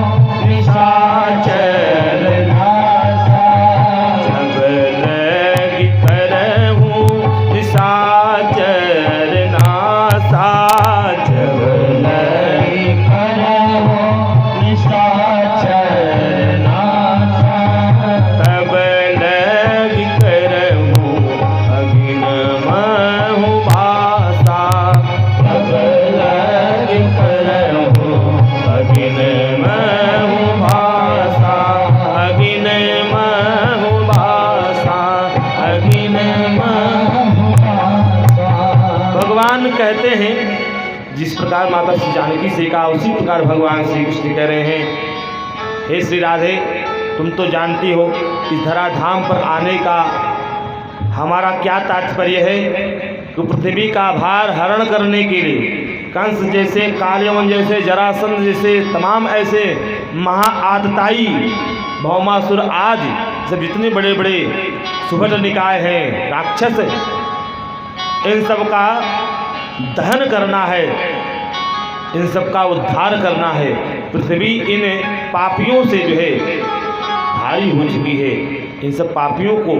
निशाचर नासा, जब लग कर हूँ निशाचर नासा, जब लग कर हूँ निशाचर नासा, तब कहते हैं जिस प्रकार माता श्री जानकी से कहा उसी प्रकार भगवान श्री कृष्ण कह रहे हैं हे श्री राधे, तुम तो जानती हो इस धराधाम पर आने का हमारा क्या तात्पर्य है। तो पृथ्वी का भार हरण करने के लिए कंस जैसे, कालियवन जैसे, जरासंध जैसे तमाम ऐसे महाआतताई भौमासुर आदि सब जितने बड़े बड़े सुभट निकाय हैं, राक्षस, इन सब का दहन करना है, इन सब का उद्धार करना है। पृथ्वी इन पापियों से जो है भारी हो चुकी है, इन सब पापियों को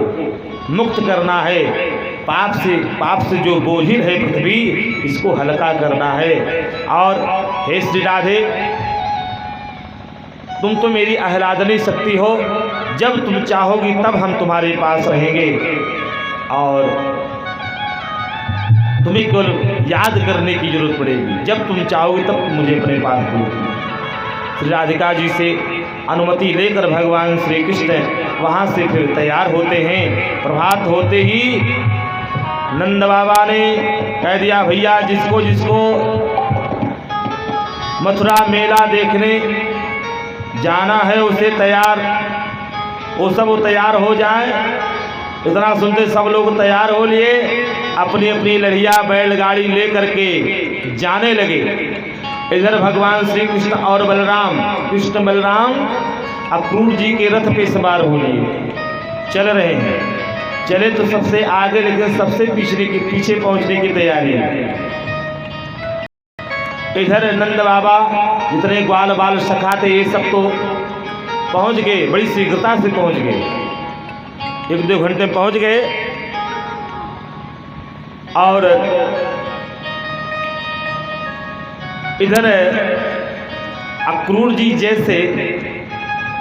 मुक्त करना है। पाप से जो बोझिल है पृथ्वी, इसको हल्का करना है। और हे श्री राधे, तुम तो मेरी आह्लादनी शक्ति हो, जब तुम चाहोगी तब हम तुम्हारे पास रहेंगे और तुम्हें केवल याद करने की जरूरत पड़ेगी। जब तुम चाहोगी तब तुम मुझे अपने पास बुलाओगी। श्री राधिका जी से अनुमति लेकर भगवान श्री कृष्ण वहाँ से फिर तैयार होते हैं। प्रभात होते ही नंद बाबा ने कह दिया, भैया जिसको जिसको मथुरा मेला देखने जाना है उसे तैयार, वो सब तैयार हो जाए। इतना सुनते सब लोग तैयार हो लिए, अपनी अपनी लड़िया बैलगाड़ी ले करके जाने लगे। इधर भगवान श्री कृष्ण और बलराम, कृष्ण बलराम अक्रूर जी के रथ पे सवार हो लिए चल रहे हैं। चले तो सबसे आगे, लेकिन सबसे पीछे पहुंचने की तैयारी है। इधर नंद बाबा जितने ग्वाल बाल सखा थे ये सब तो पहुंच गए, बड़ी शीघ्रता से पहुंच गए, 1-2 घंटे में पहुंच गए। और इधर अक्रूर जी जैसे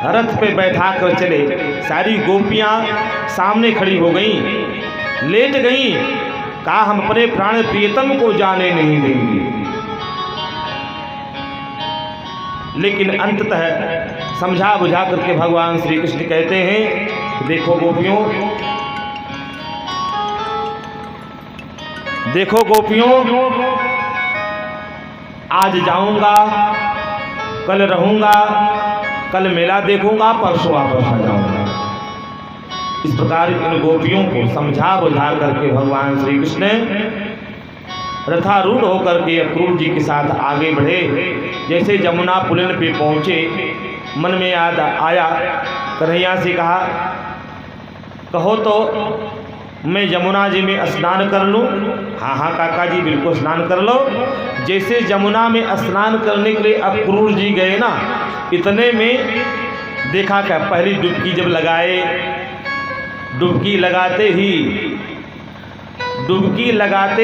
रथ पे बैठा कर चले, सारी गोपियां सामने खड़ी हो गईं, लेट गईं, कहा हम अपने प्राण प्रियतम को जाने नहीं देंगे। लेकिन अंततः समझा बुझा करके भगवान श्री कृष्ण कहते हैं, देखो गोपियों, देखो गोपियों, आज जाऊंगा, कल रहूंगा, कल मेला देखूंगा, परसों वापस आ जाऊंगा। इस प्रकार इन गोपियों को समझा बुझा करके भगवान श्री कृष्ण रथारूढ़ होकर के अक्रूर जी के साथ आगे बढ़े। जैसे जमुना पुलिन पे पहुँचे, मन में याद आया, कन्हैया से कहा, कहो तो मैं यमुना जी में स्नान कर लूँ? हाँ हाँ काका जी बिल्कुल स्नान कर लो। जैसे यमुना में स्नान करने के लिए अक्रूर जी गए ना, इतने में देखा क्या, पहली डुबकी जब लगाए, डुबकी लगाते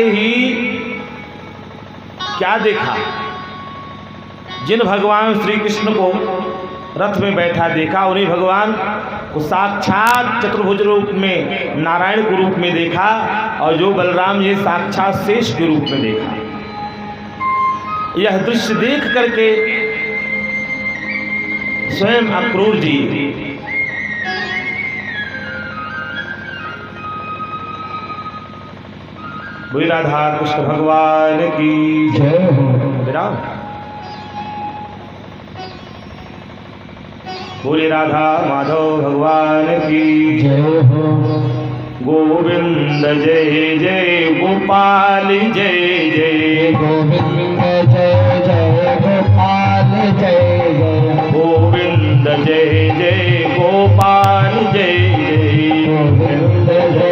ही क्या देखा, जिन भगवान श्री कृष्ण को रथ में बैठा देखा, उन्हीं भगवान को साक्षात चतुर्भुज रूप में, नारायण के रूप में देखा, और जो बलराम जी साक्षात शेष के रूप में देखा। यह दृश्य देख करके स्वयं अक्रूर जी बोले राधा कृष्ण भगवान की जय हो। राम बोले राधा माधव भगवान की जय हो। गोविंद जय जय गोपाल जय जय, गोविंद जय जय गोपाल जय जय, गोविंद जय जय गोपाल जय जय, गोविंद जय जय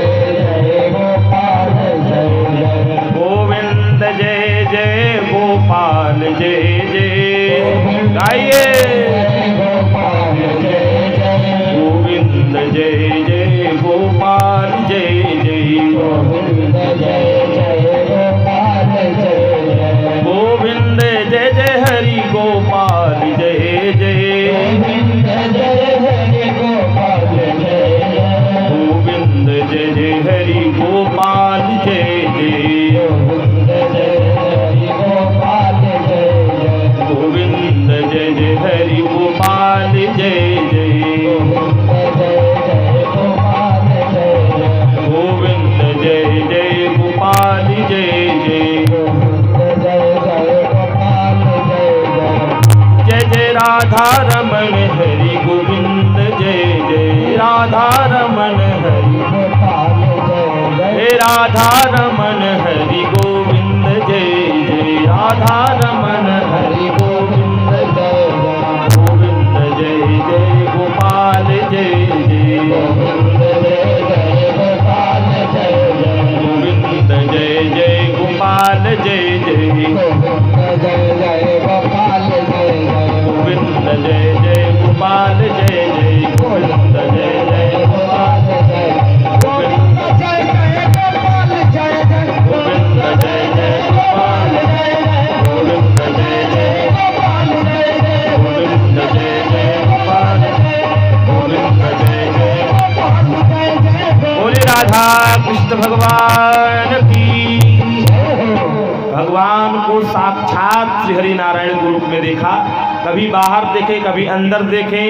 गोपाल जय जय, गोविंद जय जय गोपाल जय जय। गाइए गोविंद जय जय गोपाल जय जय, गोविंद जय जय गोपाल जय जय, गोविंद जय जय हरि गोपाल जय जय, गोविंद जय जय गोपाल जय जय, गोविंद जय जय हरि गोपाल जय जय, गोविंद जय जय हरि गोपाल जय जय, गोविंद जय जय गोपाल जय जय, जय जय राधा रमण हरि गोविंद जय जय, राधा रमण हरि, हे राधा रमण हरि गोविंद जय जय, राधा रमण हरि गोविंद जय जय, गोविंद जय जय गोपाल जय जय, गोविंद जय जय गोपाल जय जय, गोविंद जय जय गोपाल जय जय, गोविंद जय जय गोपाल जय जय, गोविंद जय जय गोपाल जय जय, गोविंद जय जय गोपाल जय जय, गोविंद श्री हरि नारायण के रूप में देखा। कभी बाहर देखे, कभी अंदर देखे,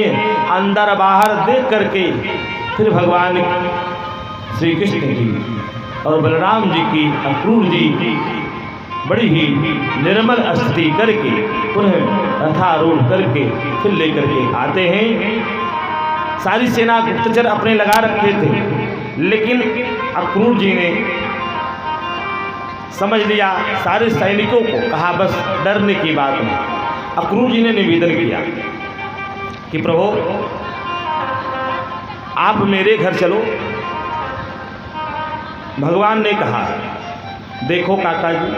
अंदर बाहर देख करके फिर भगवान श्री कृष्ण की और बलराम जी की, अक्रूर जी की बड़ी ही निर्मल स्थिति करके पुनः रथारूढ़ करके फिर लेकर के आते हैं। सारी सेना गुप्तचर अपने लगा रखे थे, लेकिन अक्रूर जी ने समझ लिया, सारे सैनिकों को कहा बस डरने की बात नहीं। अक्रूर जी ने निवेदन किया कि प्रभु आप मेरे घर चलो। भगवान ने कहा देखो काका जी,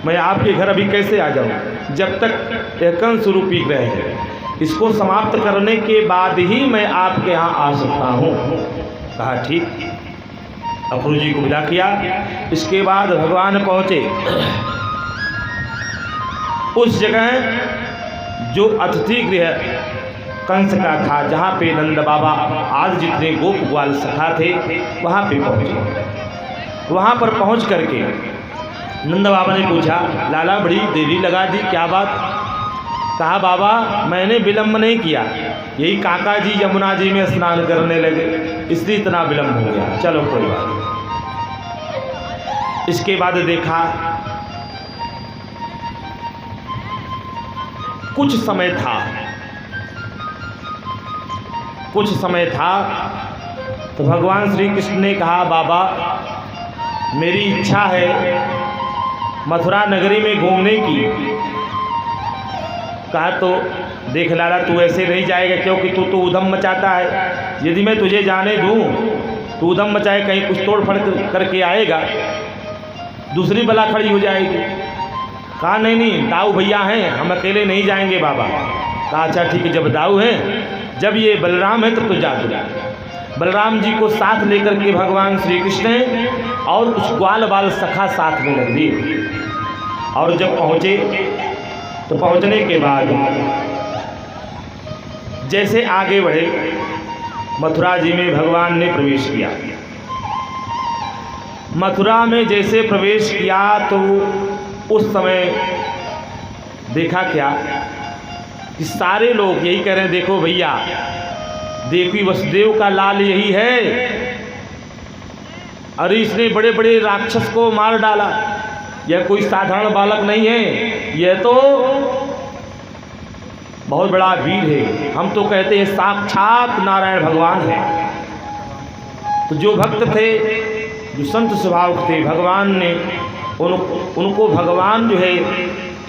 मैं आपके घर अभी कैसे आ जाऊं, जब तक यह कंस रूपी ग्रह है, इसको समाप्त करने के बाद ही मैं आपके यहाँ आ सकता हूँ। कहा ठीक। अक्रूर जी को विदा किया। इसके बाद भगवान पहुँचे उस जगह जो अतिथि गृह कंस का था, जहाँ पे नंद बाबा आज जितने गोप ग्वाल सखा थे वहाँ पे पहुँचे। वहाँ पर पहुँच करके नंद बाबा ने पूछा लाला बड़ी देरी लगा दी, क्या बात? कहा बाबा मैंने विलम्ब नहीं किया, यही काका जी यमुना जी में स्नान करने लगे इसलिए इतना विलम्ब हो गया। चलो कोई बात नहीं। इसके बाद देखा कुछ समय था तो भगवान श्री कृष्ण ने कहा बाबा मेरी इच्छा है मथुरा नगरी में घूमने की। कहा तो देख लाला तू ऐसे नहीं जाएगा, क्योंकि तू तो उधम मचाता है। यदि मैं तुझे जाने दूं तो उधम मचाए कहीं कुछ तोड़ फड़ करके आएगा, दूसरी बला खड़ी हो जाएगी। कहा नहीं दाऊ भैया हैं, हम अकेले नहीं जाएंगे बाबा। कहा अच्छा ठीक है, जब दाऊ हैं, जब ये बलराम है तब तो जा दो। बलराम जी को साथ लेकर के भगवान श्री कृष्ण और कुछ ग्वाल बाल सखा साथ में लग दिए। और जब पहुँचे तो पहुँचने के बाद जैसे आगे बढ़े मथुरा जी में भगवान ने प्रवेश किया। मथुरा में जैसे प्रवेश किया तो उस समय देखा क्या कि सारे लोग यही कह रहे हैं देखो भैया देवी वसुदेव का लाल यही है, अरे इसने बड़े बड़े राक्षस को मार डाला, यह कोई साधारण बालक नहीं है, यह तो बहुत बड़ा वीर है, हम तो कहते हैं साक्षात नारायण भगवान है। तो जो भक्त थे, जो संत स्वभाव थे, भगवान ने उनको भगवान जो है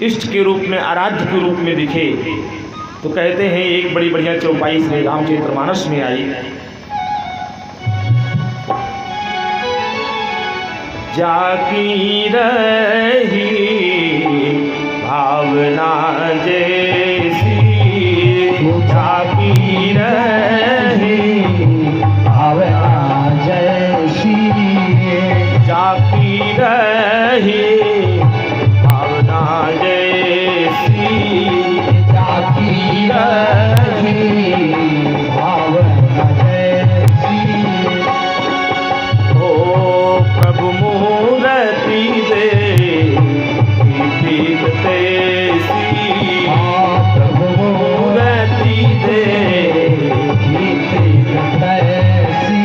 इष्ट के रूप में, आराध्य के रूप में दिखे। तो कहते हैं एक बड़ी बढ़िया चौपाई श्री रामचरितमानस में आई। जाकी रही भावना जैसी, जाकी रही भावना जैसी, जाकी रही भावना जैसी, जाकी रही भावना जैसी। ओ प्रभु मूर्ति दे दीप तेसी, प्रभु मूर्ति दे दीप तैसी,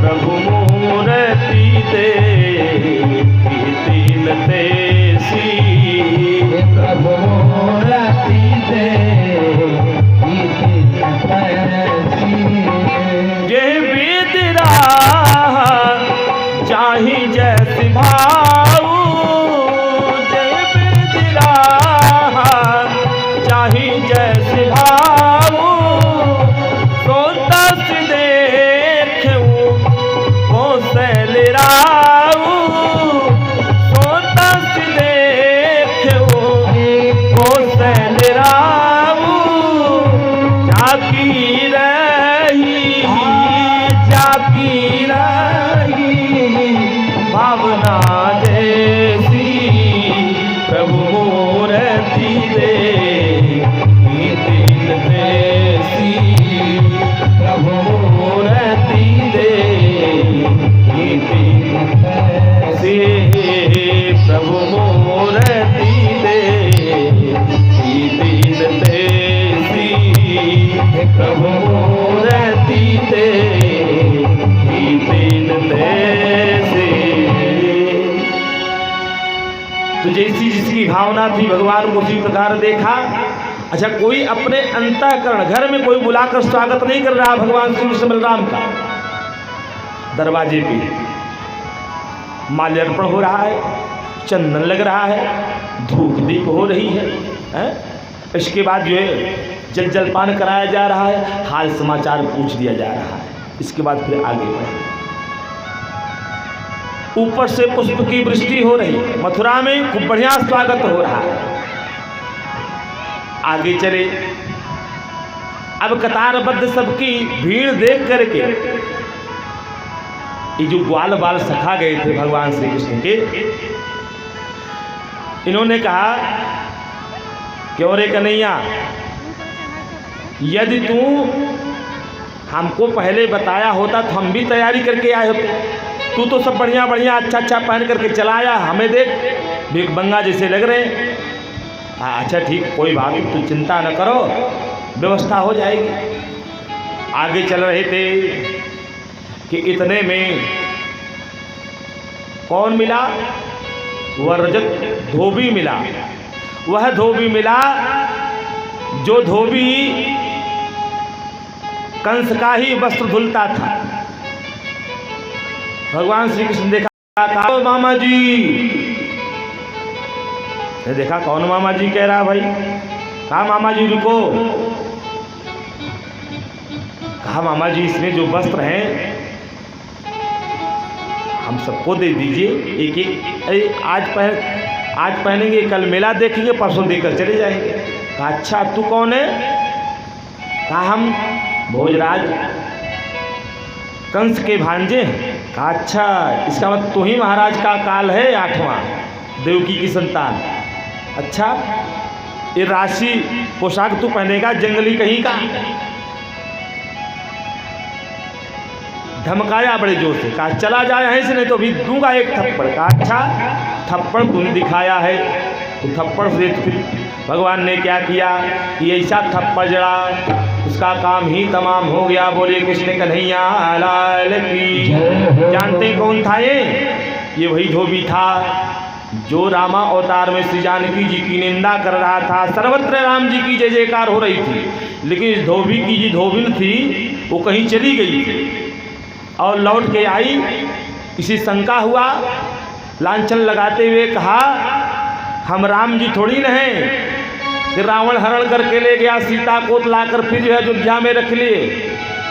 प्रभु मूर्ति दे दीप तेसी, प्रभु मूर्ति दे दीप तैसी। ये विद्रा चाही जैसी भाऊ, जय विद्रा चाही जैसी भाऊ, तो दस देखूं कौशल राऊ, तो दस देखूं कौशल राऊ, जाकी रही, जाकी रही भावना जैसी, प्रभु मूर्ति दे दीन तेसी, प्रभु मूर्ति दे दीन तेसी, प्रभु मूर्ति दे भावना थी, भगवान को उसी प्रकार देखा। अच्छा, कोई अपने अंतःकरण घर में कोई बुलाकर स्वागत नहीं कर रहा भगवान श्री कृष्ण बलराम का। दरवाजे पे माल्यार्पण हो रहा है, चंदन लग रहा है, धूप दीप हो रही है? इसके बाद जो है जल जलपान कराया जा रहा है, हाल समाचार पूछ दिया जा रहा है। इसके बाद फिर आगे बढ़े। ऊपर से पुष्प की वृष्टि हो रही है, मथुरा में खूब बढ़िया स्वागत हो रहा है। आगे चले। अब कतारबद्ध सबकी भीड़ देख करके ये जो ग्वाल बाल सखा गए थे भगवान श्री कृष्ण के, इन्होंने कहा क्यों रे कन्हैया, यदि तू हमको पहले बताया होता तो हम भी तैयारी करके आए होते। तू तो सब बढ़िया बढ़िया अच्छा अच्छा पहन करके चला आया, हमें देख भिखमंगा जैसे लग रहे हैं। अच्छा ठीक, कोई बात नहीं, तू चिंता न करो, व्यवस्था हो जाएगी। आगे चल रहे थे कि इतने में कौन मिला? वह रजत धोबी मिला। वह धोबी मिला जो धोबी कंस का ही वस्त्र धुलता था। भगवान श्री कृष्ण देखा, कहा मामा जी, ने देखा कौन मामा जी कह रहा भाई? कहा मामा जी रुको। कहा मामा जी इसमें जो वस्त्र हैं हम सबको दे दीजिए एक एक। अरे आज पहनेंगे, कल मेला देखेंगे, परसों देकर चले जाएंगे। कहा अच्छा तू कौन है? कहा हम भोजराज कंस के भांजे। कहा अच्छा, इसका मतलब तू ही महाराज का काल है 8वां, देवकी की संतान। अच्छा, ये राशि पोशाक तू पहनेगा जंगली कहीं का? धमकाया बड़े जोर से। कहा चला जाए यहीं से, नहीं तो भी दूंगा एक थप्पड़। कहा अच्छा, थप्पड़ तूने दिखाया है तो थप्पड़ से फिर भगवान ने क्या किया कि ऐसा थप्पड़ जड़ा उसका काम ही तमाम हो गया। बोले कृष्ण कन्हैया लाल की। जानते कौन था ये वही धोबी था जो रामा अवतार में श्री जानकी जी की निंदा कर रहा था। सर्वत्र राम जी की जय जयकार हो रही थी, लेकिन इस धोबी की जी धोबिन थी वो कहीं चली गई थी और लौट के आई। इसी शंका हुआ, लांछन लगाते हुए कहा हम राम जी थोड़ी न हैं कि रावण हरण करके ले गया सीता को लाकर फिर जो है अयोध्या में रख लिए।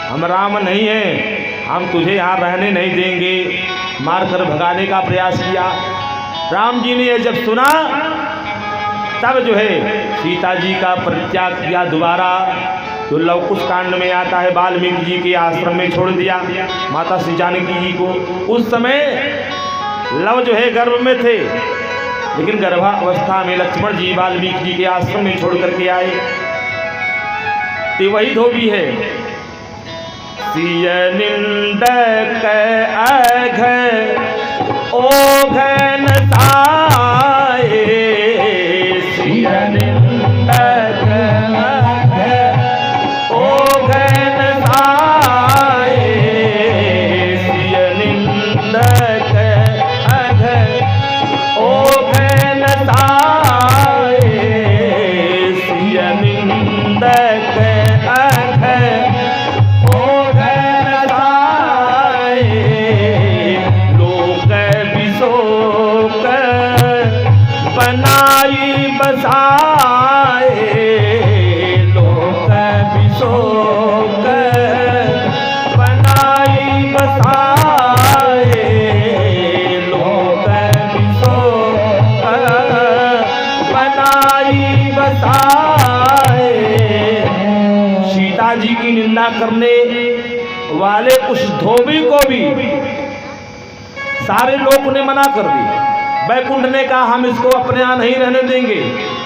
हम राम नहीं हैं, हम तुझे यहाँ रहने नहीं देंगे। मारकर भगाने का प्रयास किया। राम जी ने यह जब सुना तब जो है सीता जी का परित्याग किया दोबारा। तो लवकुश कांड में आता है, वाल्मीकि जी के आश्रम में छोड़ दिया माता श्री जानकी जी को। उस समय लव जो है गर्भ में थे, लेकिन गर्भावस्था में लक्ष्मण जी वाल्मीकि जी के आश्रम में छोड़ करके आए। तो वही धोबी है। सिय निंदक अघ ओघन ताए, सिय निंदक अघ ओघन ताए, सिय निंदक अघ ओघन ताए, सिय निंदक अघ ओघन ताए, लोक विशोक बनाई बसाए, लोक विशोक बनाई बसाए, लोक विशोक बनाई बसाए। सीता जी की निंदा करने वाले उस धोबी को भी सारे लोग ने मना कर दी। बैकुंठ ने कहा हम इसको अपने यहाँ नहीं रहने देंगे।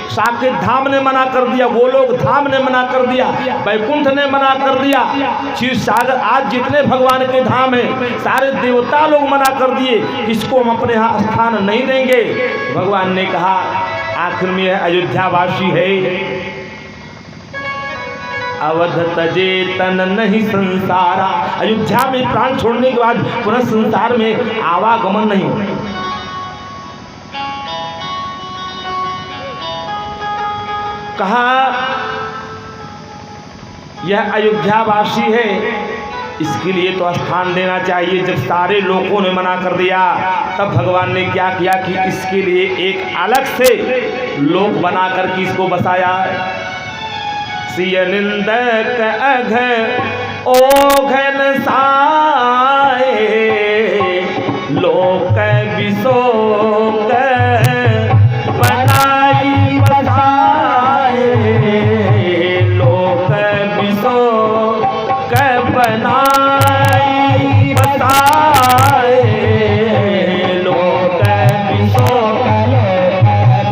साकेत धाम ने मना कर दिया, गोलोक धाम ने मना कर दिया, बैकुंठ ने मना कर दिया, क्षीर सागर, आज जितने भगवान के धाम हैं सारे देवता लोग मना कर दिए, इसको हम अपने यहाँ स्थान नहीं देंगे। भगवान ने कहा आखिर में अयोध्यावासी है, अवध तजे तन नहीं संसारा। अयोध्या में प्राण छोड़ने के बाद पुनः संसार में आवागमन नहीं। कहा यह अयोध्यावासी है, इसके लिए तो स्थान देना चाहिए। जब सारे लोगों ने मना कर दिया तब भगवान ने क्या किया कि इसके लिए एक अलग से लोक बना कर के इसको बसाया। सिय निंदक अघ ओघन साए, लोक विशोक बनाई बसाए, लोक विशोक बनाई बसाए, लोक विशोक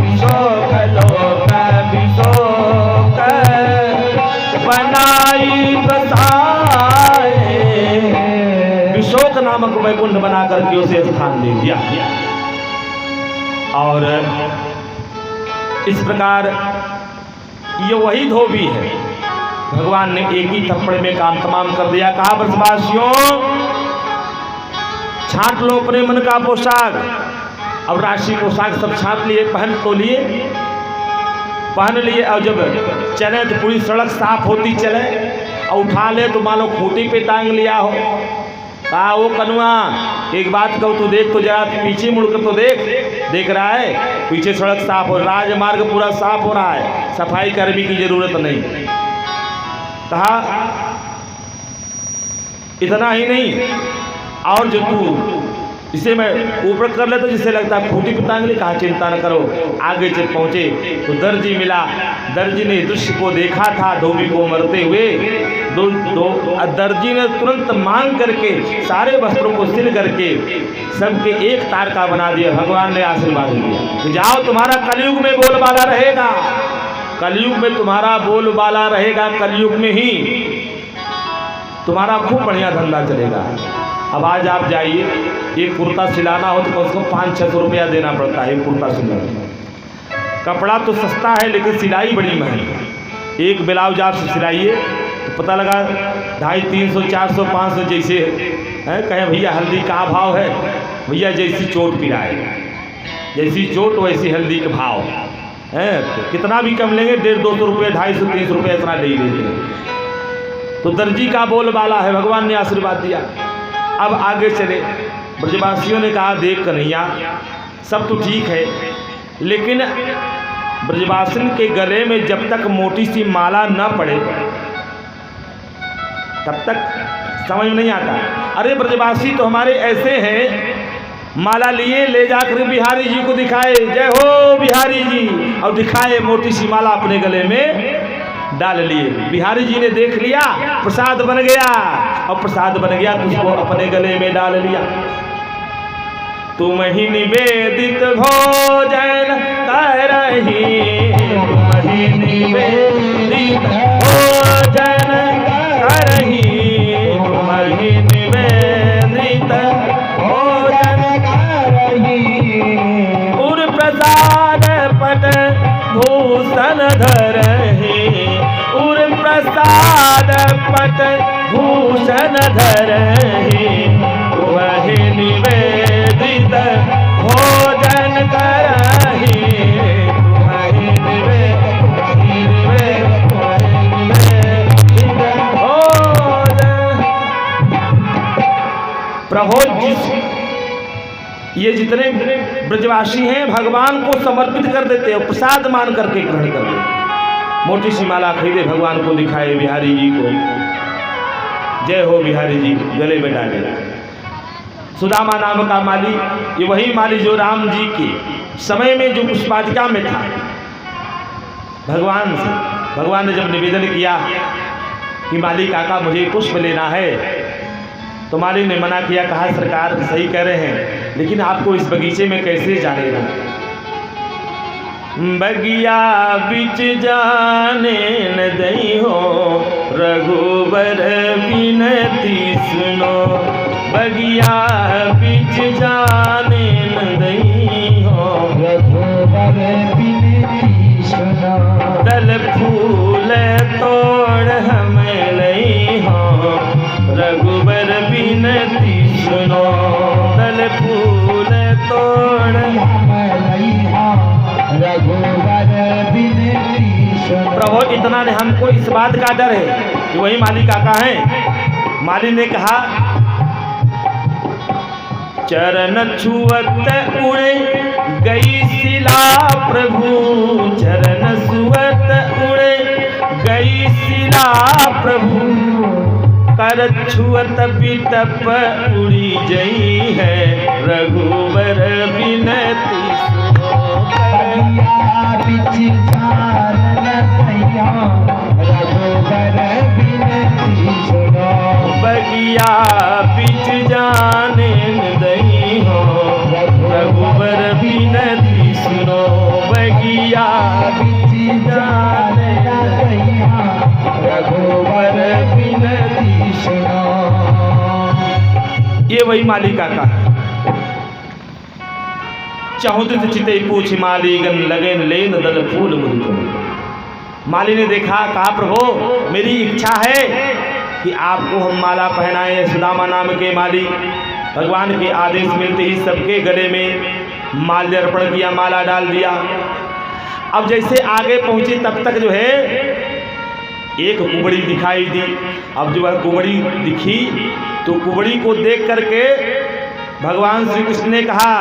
विशोक लोक विशोक बनाई बसाए। विशोक नामक वैकुंठ बना करके उसे स्थान दे दिया। और इस प्रकार ये वही धोबी है, भगवान ने एक ही थप्पड़ में काम तमाम कर दिया। कहा ब्रजवासियों छांट लो अपने मन का पोशाक। अब राशि पोशाक सब छांट लिए, पहन तो लिए, पहन लिए। और जब चले तो पूरी सड़क साफ होती चले, और उठा ले तो मानो खूंटी पे टांग लिया हो। कहा वो कनुआ एक बात कहूँ, तू देख तो जरा पीछे मुड़कर तो देख रहा है पीछे सड़क साफ हो, राजमार्ग पूरा साफ हो रहा है, सफाई कर्मी की जरूरत नहीं। कहा इतना ही नहीं, और जो तू इसे मैं ऊपर कर ले तो जिससे लगता है खूंटी पे टांग ले। कहा चिंता न करो। आगे जब पहुंचे तो दर्जी मिला। दर्जी ने दृश्य को देखा था, धोबी को मरते हुए। दर्जी ने तुरंत मांग करके सारे वस्त्रों को सिल करके सबके एक तार का बना दिया। भगवान ने आशीर्वाद दिया, जाओ तुम्हारा कलयुग में बोलबाला रहेगा, कलयुग में तुम्हारा बोलबाला रहेगा, कलयुग में ही तुम्हारा खूब बढ़िया धंधा चलेगा। अब आज आप जाइए, एक कुर्ता सिलाना हो तो उसको 500-600 रुपया देना पड़ता है एक कुर्ता सिलाना। कपड़ा तो सस्ता है लेकिन सिलाई बड़ी महंगी है। एक ब्लाउज आप सिलाइए तो पता लगा 250, 300, 400, 500 जैसे है। कहें भैया हल्दी का भाव है, भैया जैसी चोट पिराए, जैसी चोट वैसी हल्दी के भाव है। तो कितना भी कम लेंगे, 150-200 रुपये, 250, 300 रुपये इतना ले लेते हैं। तो दर्जी का बोलबाला है, भगवान ने आशीर्वाद दिया। अब आगे चले। ब्रजवासियों ने कहा देख कन्हैया सब तो ठीक है, लेकिन ब्रजवासिन के गले में जब तक मोटी सी माला न पड़े तब तक समझ में नहीं आता। अरे ब्रजवासी तो हमारे ऐसे हैं, माला लिए ले जाकर बिहारी जी को दिखाए, जय हो बिहारी जी, और दिखाए मोटी सी माला अपने गले में डाल लिए। बिहारी जी ने देख लिया, प्रसाद बन गया, और प्रसाद बन गया तो उसको अपने गले में डाल लिया। तुम ही निवेदित भोजन करही, तुम ही निवेदित भोजन करही, तुम ही निवेदित भोजन करही। उर प्रसाद पट भूषण धरही, उर प्रसाद पट भूषण धरही, तुम ही निवेदित भोजन करही, तुम ही निवेदित भोजन। प्रभु ये जितने ब्रजवासी हैं भगवान को समर्पित कर देते हैं, प्रसाद मान करके ग्रहण कर लेते। मोटी सी माला खरीदे, भगवान को दिखाए, बिहारी जी को जय हो बिहारी जी गले में डाले। सुदामा नाम का माली, ये वही माली जो राम जी के समय में जो पुष्पाटिका में था, भगवान से भगवान ने जब निवेदन किया कि माली काका मुझे पुष्प लेना है, तो माली ने मना किया। कहा सरकार सही कह रहे हैं, लेकिन आपको इस बगीचे में कैसे जानेगा। बगिया बिच जाने न दई हो, रघुबर बिनती सुनो, बगिया बिच जाने न दई हो, रघुबर बिनती सुनो, दल फूल तोड़ हमें लई हो, रघुबर बिनती सुनो, दल फूल तोड़ हमें लई हो, रघुबर बिनती सुनो। इतना नहीं, हमको इस बात का डर है कि वही माली काका हैं। माली ने कहा चरण छुअत उड़े गई शिला प्रभु, चरण छुअत उड़े गई शिला प्रभु, कर छुअत बिटप उड़ी जई है, रघुबर बिनती सुनो बिच जान लतैया, रघुबर बिनती सुनो। बगिया बिच जाने दई हो, रघुबर बिनती सुनो, बगिया बिच जाने लतैया, रघुबर बिनती सुनो। ये वही माली काका है। चहुदित चिते पूछ माली गन लगन लेन दल फूल मुझको। माली ने देखा, कहा प्रभु मेरी इच्छा है कि आपको हम माला पहनाएं। सुदामा नाम के माली भगवान के आदेश मिलते ही सबके गले में माल्य अर्पण किया, माला डाल दिया। अब जैसे आगे पहुंचे तब तक जो है एक कुबड़ी दिखाई दी। अब जो वह कुबड़ी दिखी तो कुबड़ी को देख करके भगवान श्री कृष्ण ने कहा,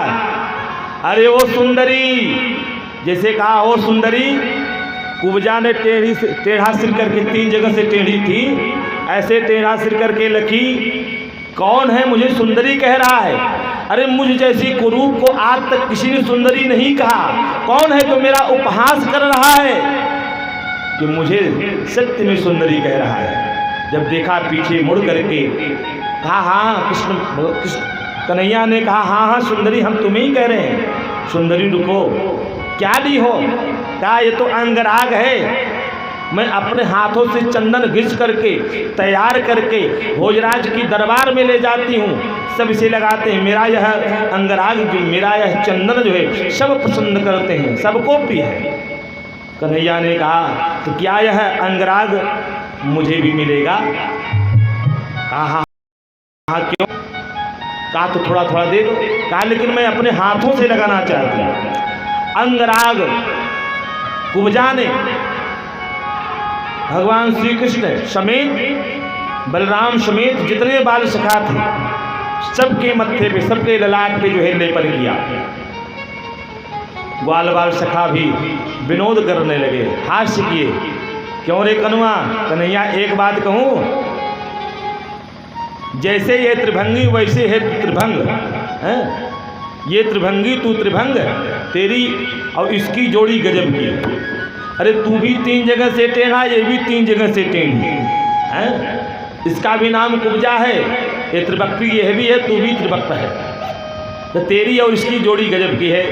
अरे ओ सुंदरी, जैसे कहा ओ सुंदरी। कुब्जा ने टेढ़ा सिर करके, 3 जगह से टेढ़ी थी, ऐसे टेढ़ा सिर करके लखी, कौन है मुझे सुंदरी कह रहा है? अरे मुझ जैसी कुरूप को आज तक किसी ने सुंदरी नहीं कहा। कौन है जो मेरा उपहास कर रहा है कि मुझे सत्य में सुंदरी कह रहा है? जब देखा पीछे मुड़ करके कहा, हाँ कृष्ण कन्हैया ने कहा, हाँ हाँ सुंदरी, हम तुम्हें ही कह रहे हैं। सुंदरी रुको, क्या ली हो? कहा ये तो अंगराग है, मैं अपने हाथों से चंदन घिस करके तैयार करके भोजराज की दरबार में ले जाती हूँ, सब इसे लगाते हैं। मेरा यह अंगराग जो, मेरा यह चंदन जो है सब पसंद करते हैं, सबको प्रिय है। कन्हैया ने कहा, तो क्या यह अंगराग मुझे भी मिलेगा? कहा हाँ क्यों? कहा तो थोड़ा थोड़ा दे दो। कहा लेकिन मैं अपने हाथों से लगाना चाहती हूँ। अंगराग कुब्जा ने भगवान श्री कृष्ण समेत, बलराम समेत जितने बाल सखा थे सबके मत्थे पे, सबके ललाट पे जो है लेपन किया। ग्वाल बाल सखा भी विनोद करने लगे, हास्य किए। क्यों रे कनुआ? कन्हैया एक बात कहूँ, जैसे ये त्रिभंगी वैसे है त्रिभंग है। ये त्रिभंगी तू त्रिभंग, तेरी और इसकी जोड़ी गजब की। अरे तू भी 3 जगह से टेढ़ा, ये भी 3 जगह से टेढ़ी है। इसका भी नाम कुब्जा है, ये त्रिभक्ति ये भी है, तू भी त्रिभक्त है। तो तेरी और इसकी जोड़ी गजब की है।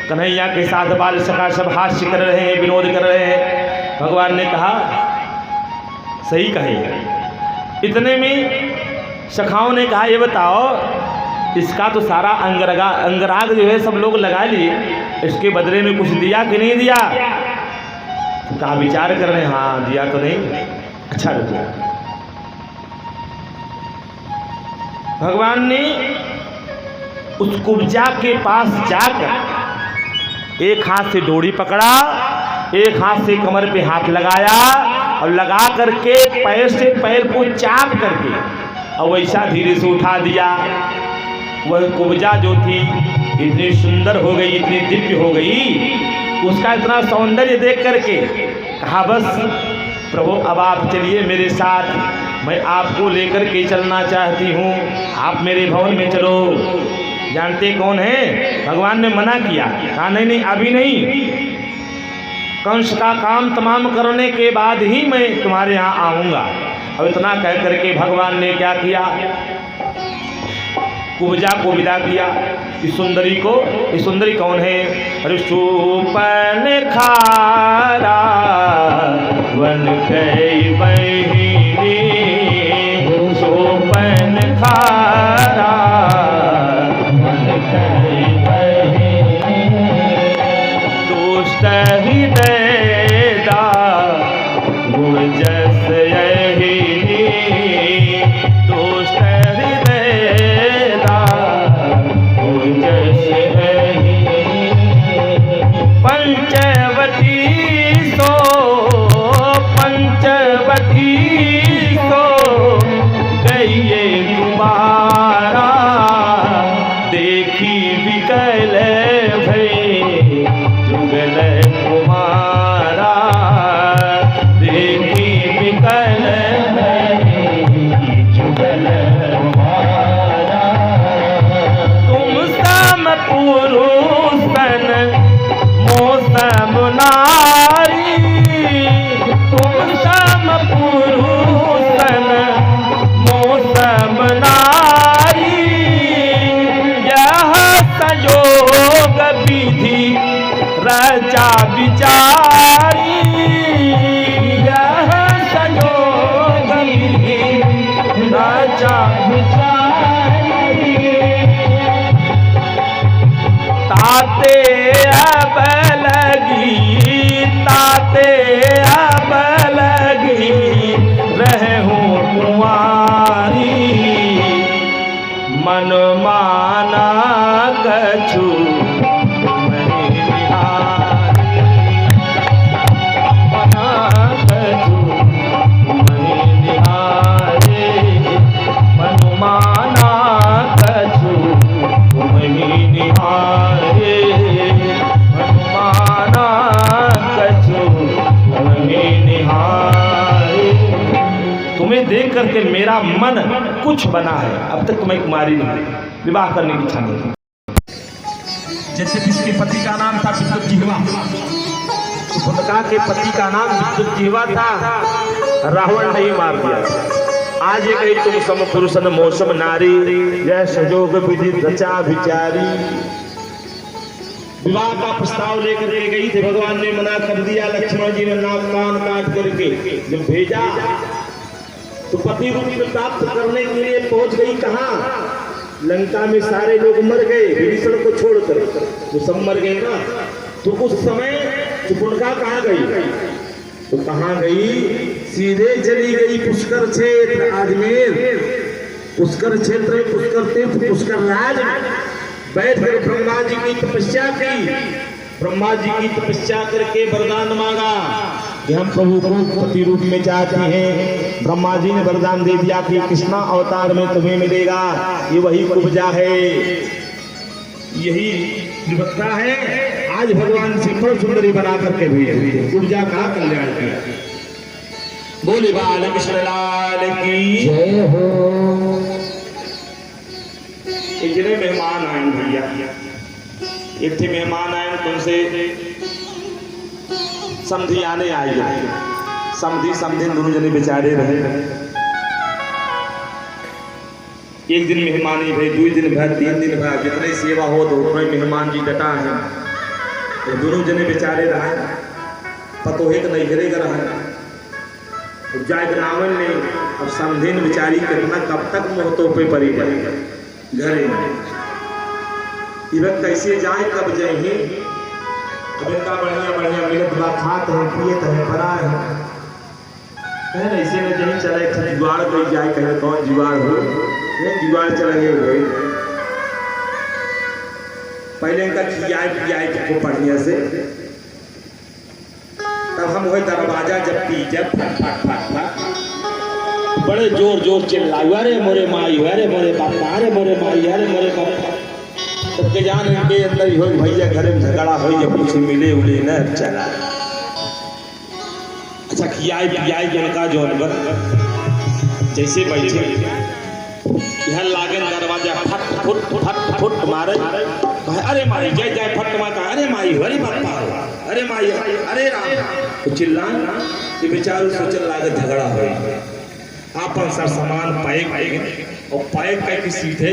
कन्हैया के साथ बाल सखा सब हास्य कर रहे हैं, विनोद कर रहे हैं। भगवान ने कहा सही कहे। इतने में सखाओं ने कहा, ये बताओ इसका तो सारा अंगराग जो है सब लोग लगा लिए, इसके बदले में कुछ दिया कि नहीं दिया? तो कहा विचार कर रहे हैं, हाँ दिया तो नहीं। अच्छा रुको, भगवान ने उस कुब्जा के पास जाकर एक हाथ से डोरी पकड़ा, एक हाथ से कमर पे हाथ लगाया और लगा करके पैर से पैर को चाप करके और वैसा धीरे से उठा दिया। वह कुब्जा जो थी इतनी सुंदर हो गई, इतनी दिव्य हो गई, उसका इतना सौंदर्य देख करके कहा बस प्रभु अब आप चलिए मेरे साथ, मैं आपको लेकर के चलना चाहती हूँ, आप मेरे भवन में चलो। जानते कौन है? भगवान ने मना किया, कहा नहीं नहीं अभी नहीं, कंस का काम तमाम करने के बाद ही मैं तुम्हारे यहाँ आऊँगा। अब इतना कह करके भगवान ने क्या किया, कुब्जा को विदा किया। इस सुंदरी को, इस सुंदरी कौन है? अरे सुपन खारा वन कई बहिनी, सुपन खारा वन कई बहिनी, दुष्ट हृदय दा गुण जस यहिनी, दुष्ट हृदय दा गुण जस यहिनी, पंचवटी सो राजा बिचारी यह संयोग विधि राजा ताते अब लगी रहूं कुंवारी मन माना कछु नहीं निहारी मना कछु नहीं निहारे मन माना कछु नहीं निहारे मन माना कछु नहीं निहारे। तुम्हें देख करके मेरा मन कुछ बना है, अब तक तुम्हें कुमारी नहीं, विवाह करने की इच्छा नहीं। जैसे किसके पति का नाम था विद्युत जिह्वा, सुभद्रा के पति का नाम विद्युत जिह्वा था, रावण ने ही मार दिया। आज ये कही तुम सम पुरुषन मौसम नारी, यह संयोग विधि रचा विचारी। विवाह का प्रस्ताव लेकर के गई थे, भगवान ने मना कर दिया। लक्ष्मण जी ने नाक कान काट करके जब भेजा तो पति रूपी में प्राप्त करने के लिए पहुंच गई। कहाँ? लंका में सारे लोग मर गए, विभीषण को छोड़कर वो सब मर गए ना। तो उस समय सुपुर्णा कहाँ गई? तो कहाँ गई? सीधे चली गई पुष्कर क्षेत्र अजमेर। पुष्कर क्षेत्र में पुष्कर तीर्थ पुष्कर राज बैठ कर ब्रह्मा जी की तपस्या की। ब्रह्मा जी की तपस्या करके वरदान मांगा कि हम प्रभु को पति रूप में चाहते हैं। ब्रह्मा जी ने वरदान दे दिया कि कृष्णा अवतार में तुम्हें मिलेगा। ये वही कुब्जा है, यही त्रिवक्ता है। आज भगवान श्रीफल सुंदरी बना करके भेजे कुब्जा का कल्याण किया। बोले बाल कृष्ण लाल की जय हो। इतने मेहमान आए भैया, एक थे मेहमान आए तुमसे समधी आने आए, समधी समधी दोनों जने बेचारे रहे। एक दिन मेहमानी भाई, 2 दिन भाई, 3 दिन भाई, जितने सेवा हो तो उतने मेहमान जी डटा है। तो दोनों जने बेचारे रहे, पतो है कि नहीं गिरेगा रहा। तो जाए रावण ने अब समधीन बेचारी करना कब तक मोहतों पे पड़ी पड़ेगा घरे में। इधर कैसे जाए कब जाए? अब इनका बढ़िया बढ़िया मिलत बा, खात है पियत है परा है। कहे ऐसे में कहीं चले जुगाड़ कोई जाए, कहे कौन जुगाड़ हो? जुगाड़ चले हुए पहले इनका खियाए को बढ़िया से, तब हम वही दरवाजा जब पी जब फट फट फट फट बड़े जोर जोर चिल्लाए, अरे मोरे माई, अरे मोरे पापा, अरे मोरे माई, अरे मोरे पापा। सबके जान इनके अंदर ही हो भैया घर में झगड़ा हो, जब कुछ मिले उले न चला। अच्छा खियाई पियाई जनका जोन पर जैसे बैठे यहाँ लागे दरवाजा फट फुट फट फुट मारे, अरे माई जय जय फट माता, अरे माई, अरे पापा, अरे माई, अरे राम। तो चिल्ला ये बेचारू सोचल लागे झगड़ा हो। आपन सर सामान पैक और पैक करके सीधे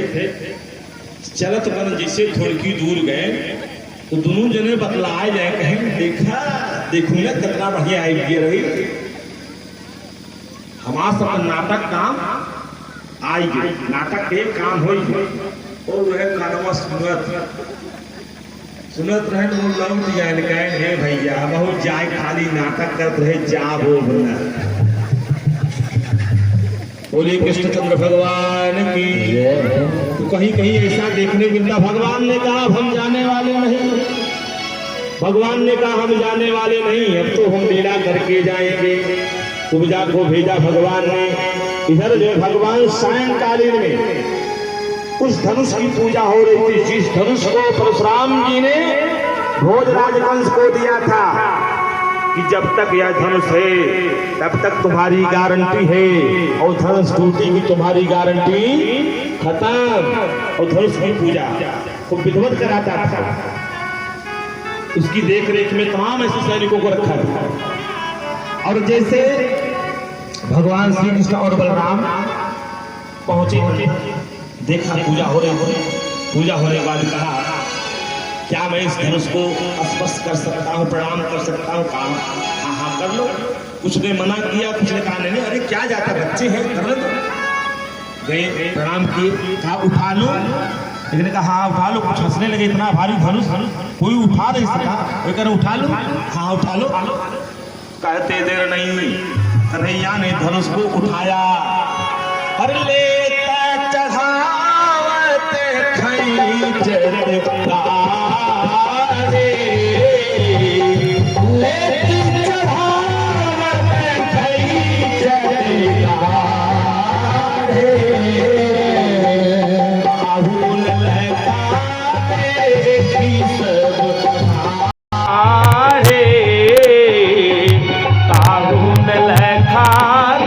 चलत बन जैसे थोड़ी दूर गए तो दोनों जने बतलाए जाए, कहें देखा देखू ना कितना बढ़िया आइडिया रही। हमारा सब नाटक काम आई गए, नाटक के काम हो और वह कानवा सुनत रहे वो लौट जाए कहे हे भैया बहुत जाए खाली नाटक करते रहे जा वो बना। बोले कृष्णचंद्र भगवान की। तो कहीं कहीं ऐसा देखने मिलता, भगवान ने कहा हम जाने वाले नहीं, भगवान ने कहा हम जाने वाले नहीं, अब तो हम लीला करके जाएंगे। कुब्जा को भेजा भगवान ने। इधर जो भगवान सायंकालीन में उस धनुष की पूजा हो रही थी, जिस धनुष को परशुराम जी ने भोजराज कंस को दिया था कि जब तक यह धनुष है तब तक तुम्हारी गारंटी है, और धनुष टूटेगी तुम्हारी गारंटी खत्म। और धनुष की पूजा को विधिवत कराता था, उसकी देख रेख में तमाम ऐसे सैनिकों को रखा था। और जैसे भगवान श्री कृष्ण और बलराम पहुंचे, देखा पूजा हो रही, पूजा होने के बाद कहा क्या मैं इस धनुष को स्पर्श कर सकता हूँ, प्रणाम कर सकता हूँ? कहा हाँ हाँ कर लो। कुछ ने मना किया, कुछ ने कहा नहीं, अरे क्या जाता, बच्चे हैं, कर लो। गए, प्रणाम किए, कहा उठा लो। एक ने कहा हाँ उठा लो। कुछ हंसने लगे, इतना भारी धनुष कोई उठा नहीं सका। कोई कह उठा लो, हाँ उठा लो। कहते देर नहीं, कन्हैया ने धनुष को उठाया। हर लेता चढ़ावत खैंचत तारे, लेती चढ़ावत खैंचत तारे, आहुल लहकारे की सब आरे काहुन लखा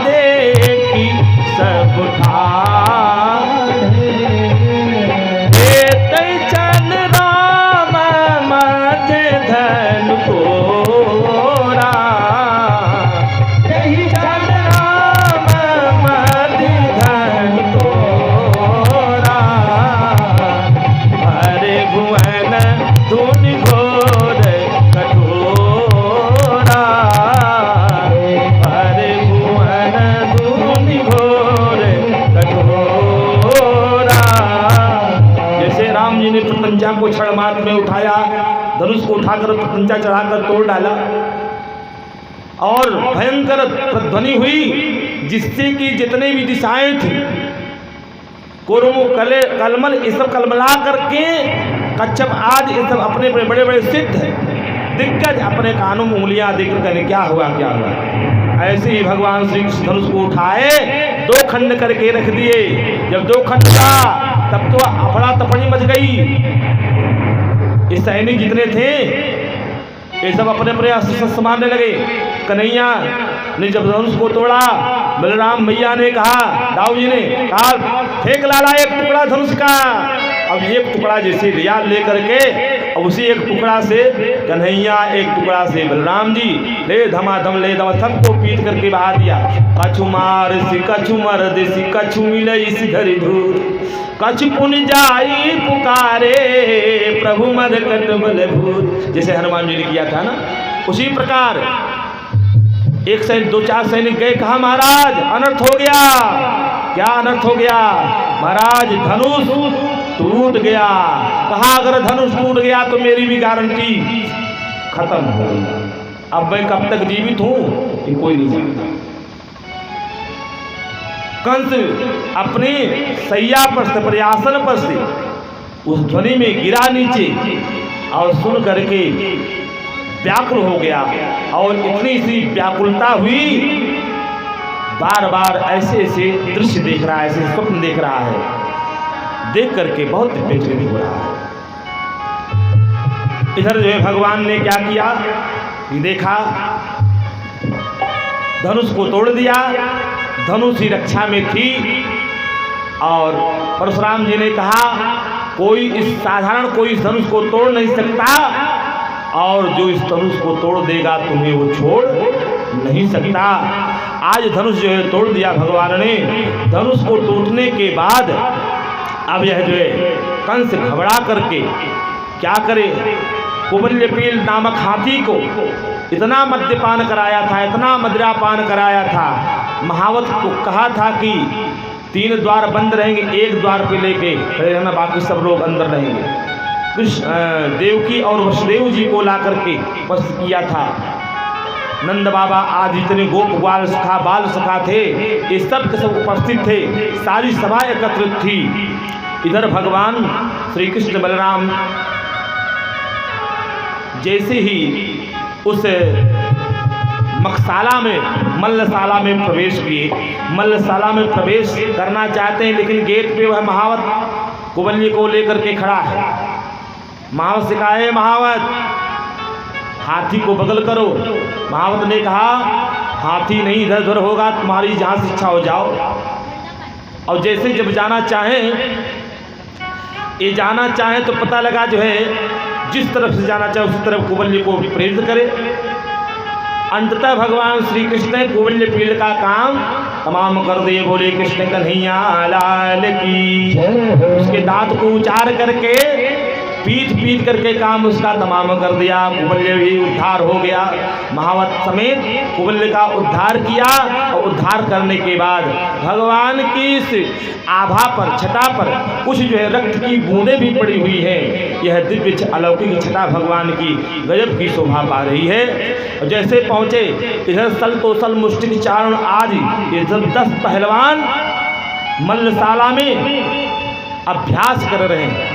देखी सब ठारे, तै चल राम मध्य धन तोरा, यही चल राम मध्य धन तोरा, भरे भुवन धुन घोर कठोरा, भरे भुवन धुन घोर कठोरा। जैसे राम जी ने प्रपंचा को क्षण मात्र में उठाया, धनुष को उठाकर प्रपंचा चढ़ाकर तोड़ डाला और भयंकर ध्वनि हुई, जिससे कि जितने भी दिशाएं थी, कुरुमु कले कलमल, ये सब कलमला करके कच्छप आदि ये सब अपने बड़े बड़े सिद्ध दिग्गज अपने कानों में उंगलियां देकर कहने क्या हुआ क्या हुआ। ऐसे ही भगवान श्री कृष्ण धनुष को उठाए, दो खंड करके रख दिए। जब दो खंड हुआ तब तो अफड़ा तफड़ी मच गई। ये सैनिक जितने थे ये सब अपने अपने अस्त्र शस्त्र मारने लगे। कन्हैया ने जब धनुष को तोड़ा, बलराम भैया ने कहा, दाऊ जी ने कहा फेंक लाला एक टुकड़ा धनुष का। अब एक टुकड़ा जैसे लिया ले करके, अब उसी एक टुकड़ा से कन्हैया, एक टुकड़ा से बलराम जी ले धमाधम ले दम सबको पीट करके बहा दिया। कछु मार सी कछु मर्द सी कछु मिले इसी धरी धूर, कछु पुन जाई पुकारे प्रभु मद कट बल भूत। जैसे हनुमान जी ने किया था ना, उसी प्रकार एक सैनिक दो चार सैनिक गए, कहा महाराज अनर्थ हो गया। क्या अनर्थ हो गया महाराज? धनुष टूट गया। कहा अगर धनुष टूट गया तो मेरी भी गारंटी खत्म हो गई। अब मैं कब तक जीवित हूं ये कोई नहीं जानता। कंस अपने सैया पर से, प्रयासन पर से उस ध्वनि में गिरा नीचे और सुन करके व्याकुल हो गया। और इतनी सी व्याकुलता हुई, बार बार ऐसे ऐसे दृश्य देख रहा है, ऐसे स्वप्न देख रहा है, देख करके बहुत बेचैनी हो रहा है। इधर जो है भगवान ने क्या किया कि देखा, धनुष को तोड़ दिया। धनुष ही रक्षा में थी और परशुराम जी ने कहा कोई इस साधारण कोई इस धनुष को तोड़ नहीं सकता, और जो इस धनुष को तोड़ देगा तुम्हें वो छोड़ नहीं सकता। आज धनुष जो है तोड़ दिया भगवान ने। धनुष को टूटने के बाद अब यह जो है कंस घबरा करके क्या करे, कुबल्यपील नामक हाथी को इतना मद्यपान कराया था, इतना मदिरापान कराया था। महावत को कहा था कि 3 द्वार बंद रहेंगे, एक द्वार पे लेके खड़े रहना, बाकी सब लोग अंदर रहेंगे। कृष्ण देवकी और वसुदेव जी को ला करके बस किया था। नंद बाबा आदि जितने गोप ग्वाल सखा बाल सखा थे, ये सब के सब उपस्थित थे, सारी सभा एकत्रित थी। इधर भगवान श्री कृष्ण बलराम जैसे ही उस मखशाला में, मल्लशाला में प्रवेश किए, मल्लशाला में प्रवेश करना चाहते हैं, लेकिन गेट पे वह महावत कुबल्य को लेकर के खड़ा है। महावत से कहा है, महावत हाथी को बगल करो। महावत ने कहा हाथी नहीं इधर उधर होगा, तुम्हारी जहाँ से इच्छा हो जाओ। और जैसे जब जाना चाहें, ये जाना चाहें तो पता लगा जो है जिस तरफ से जाना चाहे उसी तरफ कुबल्य को प्रेरित करे। अंततः भगवान श्री कृष्ण ने कुबल्य पीड़ का काम तमाम कर दिए। बोले कृष्ण कन्हैया लाल की। उसके दांत को उचार करके पीट पीट करके काम उसका तमाम कर दिया। कुबल्य भी उद्धार हो गया, महावत समेत कुबल्य का उद्धार किया। और उद्धार करने के बाद भगवान की इस आभा पर, छटा पर कुछ जो है रक्त की बूंदें भी पड़ी हुई है। यह दिव्य अलौकिक छटा भगवान की गजब की शोभा पा रही है। जैसे पहुँचे इधर सल तोसल मुष्टिक चारण आदि ये 10 पहलवान मल्लशाला में अभ्यास कर रहे हैं,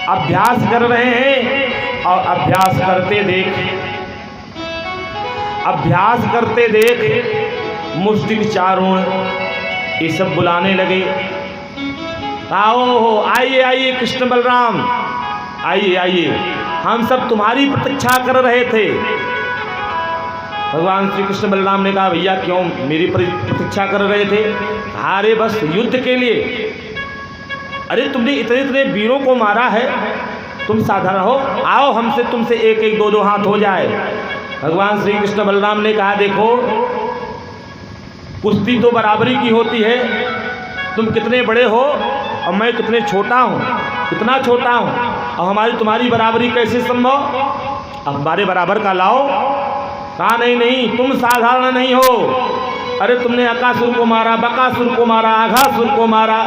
अभ्यास कर रहे हैं। और अभ्यास करते देख मुष्टिक चारों ये सब बुलाने लगे, आओ हो, आइए आइए कृष्ण बलराम, आइए आइए, हम सब तुम्हारी प्रतीक्षा कर रहे थे। भगवान श्री कृष्ण बलराम ने कहा, भैया क्यों मेरी प्रतीक्षा कर रहे थे? अरे बस युद्ध के लिए। अरे तुमने इतने इतने वीरों को मारा है, तुम साधारण हो, आओ हमसे तुमसे एक एक दो दो हाथ हो जाए। भगवान श्री कृष्ण बलराम ने कहा, देखो कुश्ती तो बराबरी की होती है, तुम कितने बड़े हो और मैं कितने छोटा हूँ, कितना छोटा हूँ, और हमारी तुम्हारी बराबरी कैसे संभव? अब हमारे बराबर का लाओ। कहा नहीं नहीं, तुम साधारण नहीं हो। अरे तुमने अकासुर को मारा, बकासुर को मारा, आघासुर को मारा,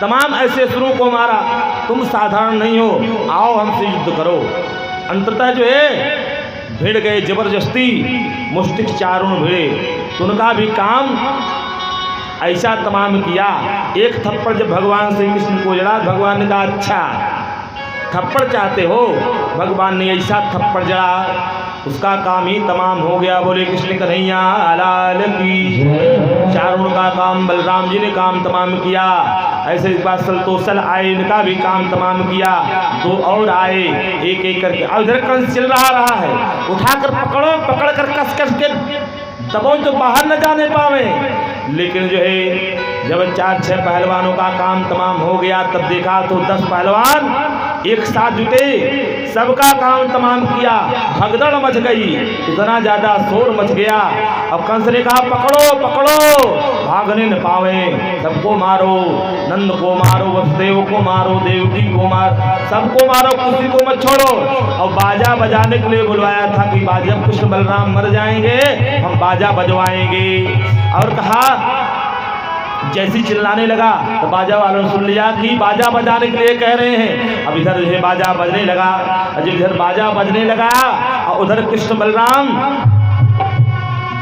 तमाम ऐसे असुरों को मारा, तुम साधारण नहीं हो, आओ हमसे युद्ध करो। अंततः जो है भिड़ गए जबरदस्ती, मुष्टिक चारों भिड़े। तो उनका भी काम ऐसा तमाम किया। एक थप्पड़ जब भगवान श्री कृष्ण को जड़ा, भगवान ने कहा, अच्छा थप्पड़ चाहते हो? भगवान ने ऐसा थप्पड़ जड़ा, उसका काम ही तमाम हो गया। बोले कृष्ण कन्हैया लाल की। चारों का काम बलराम जी ने काम तमाम किया। ऐसे इस बार सलतोसल आए, इनका भी काम तमाम किया। 2 और आए, एक एक करके। अब इधर कंस चल रहा है, उठाकर पकड़ो, पकड़ कर कस कस के दबो तो बाहर न जाने पावे। लेकिन जो है जब 4-6 पहलवानों का काम तमाम हो गया, तब देखा तो 10 पहलवान एक साथ जुटे, सबका काम तमाम किया। भगदड़ मच गई, इतना ज़्यादा शोर मच गया। अब कंस ने कहा, पकड़ो पकड़ो, भागने न पावे, सबको मारो, नंद को मारो, वसुदेव को मारो, देवकी को मारो, सबको मारो, किसी को मत छोड़ो। और बाजा बजाने के लिए बुलवाया था कि जब कृष्ण बलराम मर जाएंगे हम बाजा बजवाएंगे। और कहा, जैसी चिल्लाने लगा तो बाजा वालों ने सुन लिया कि बाजा बजाने के लिए कह रहे हैं। अब इधर जो बाजा बजने लगा, जब इधर बाजा बजने लगा और उधर कृष्ण बलराम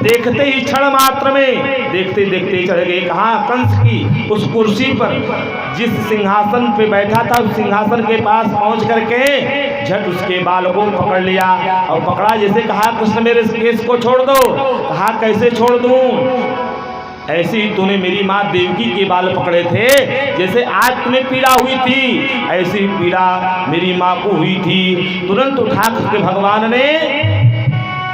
देखते ही क्षण मात्र में देखते देखते चढ़ गए कहाँ? कंस की उस कुर्सी पर, जिस सिंहासन पे बैठा था उस सिंहासन के पास पहुंच करके झट उसके बाल को पकड़ लिया। और पकड़ा जैसे कहा, कृष्ण मेरे केस को छोड़ दो। कहा, कैसे छोड़ दूं? ऐसे ही तूने मेरी माँ देवकी के बाल पकड़े थे, जैसे आज तुम्हें पीड़ा हुई थी ऐसी पीड़ा मेरी माँ को हुई थी। तुरंत उठा करके भगवान ने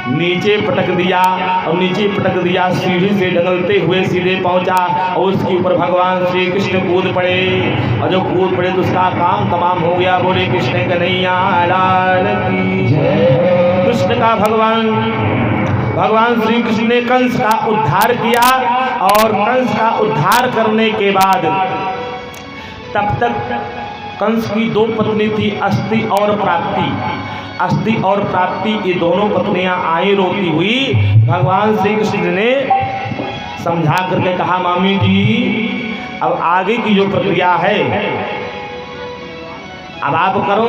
नीचे पटक दिया, और नीचे पटक दिया, सीढ़ी से डगलते हुए सीधे पहुंचा और उसके ऊपर भगवान श्री कृष्ण कूद पड़े। और जो कूद पड़े तो उसका काम तमाम हो गया। बोले कृष्ण कन्हैया लाल की। कृष्ण का भगवान श्री कृष्ण ने कंस का उद्धार किया। और कंस का उद्धार करने के बाद तब तक कंस की 2 पत्नी थी, अस्थि और प्राप्ति। अस्थि और प्राप्ति ये दोनों पत्नियां आई रोती हुई। भगवान श्री कृष्ण ने समझा करके कहा, मामी जी अब आगे की जो प्रक्रिया है अब आप करो,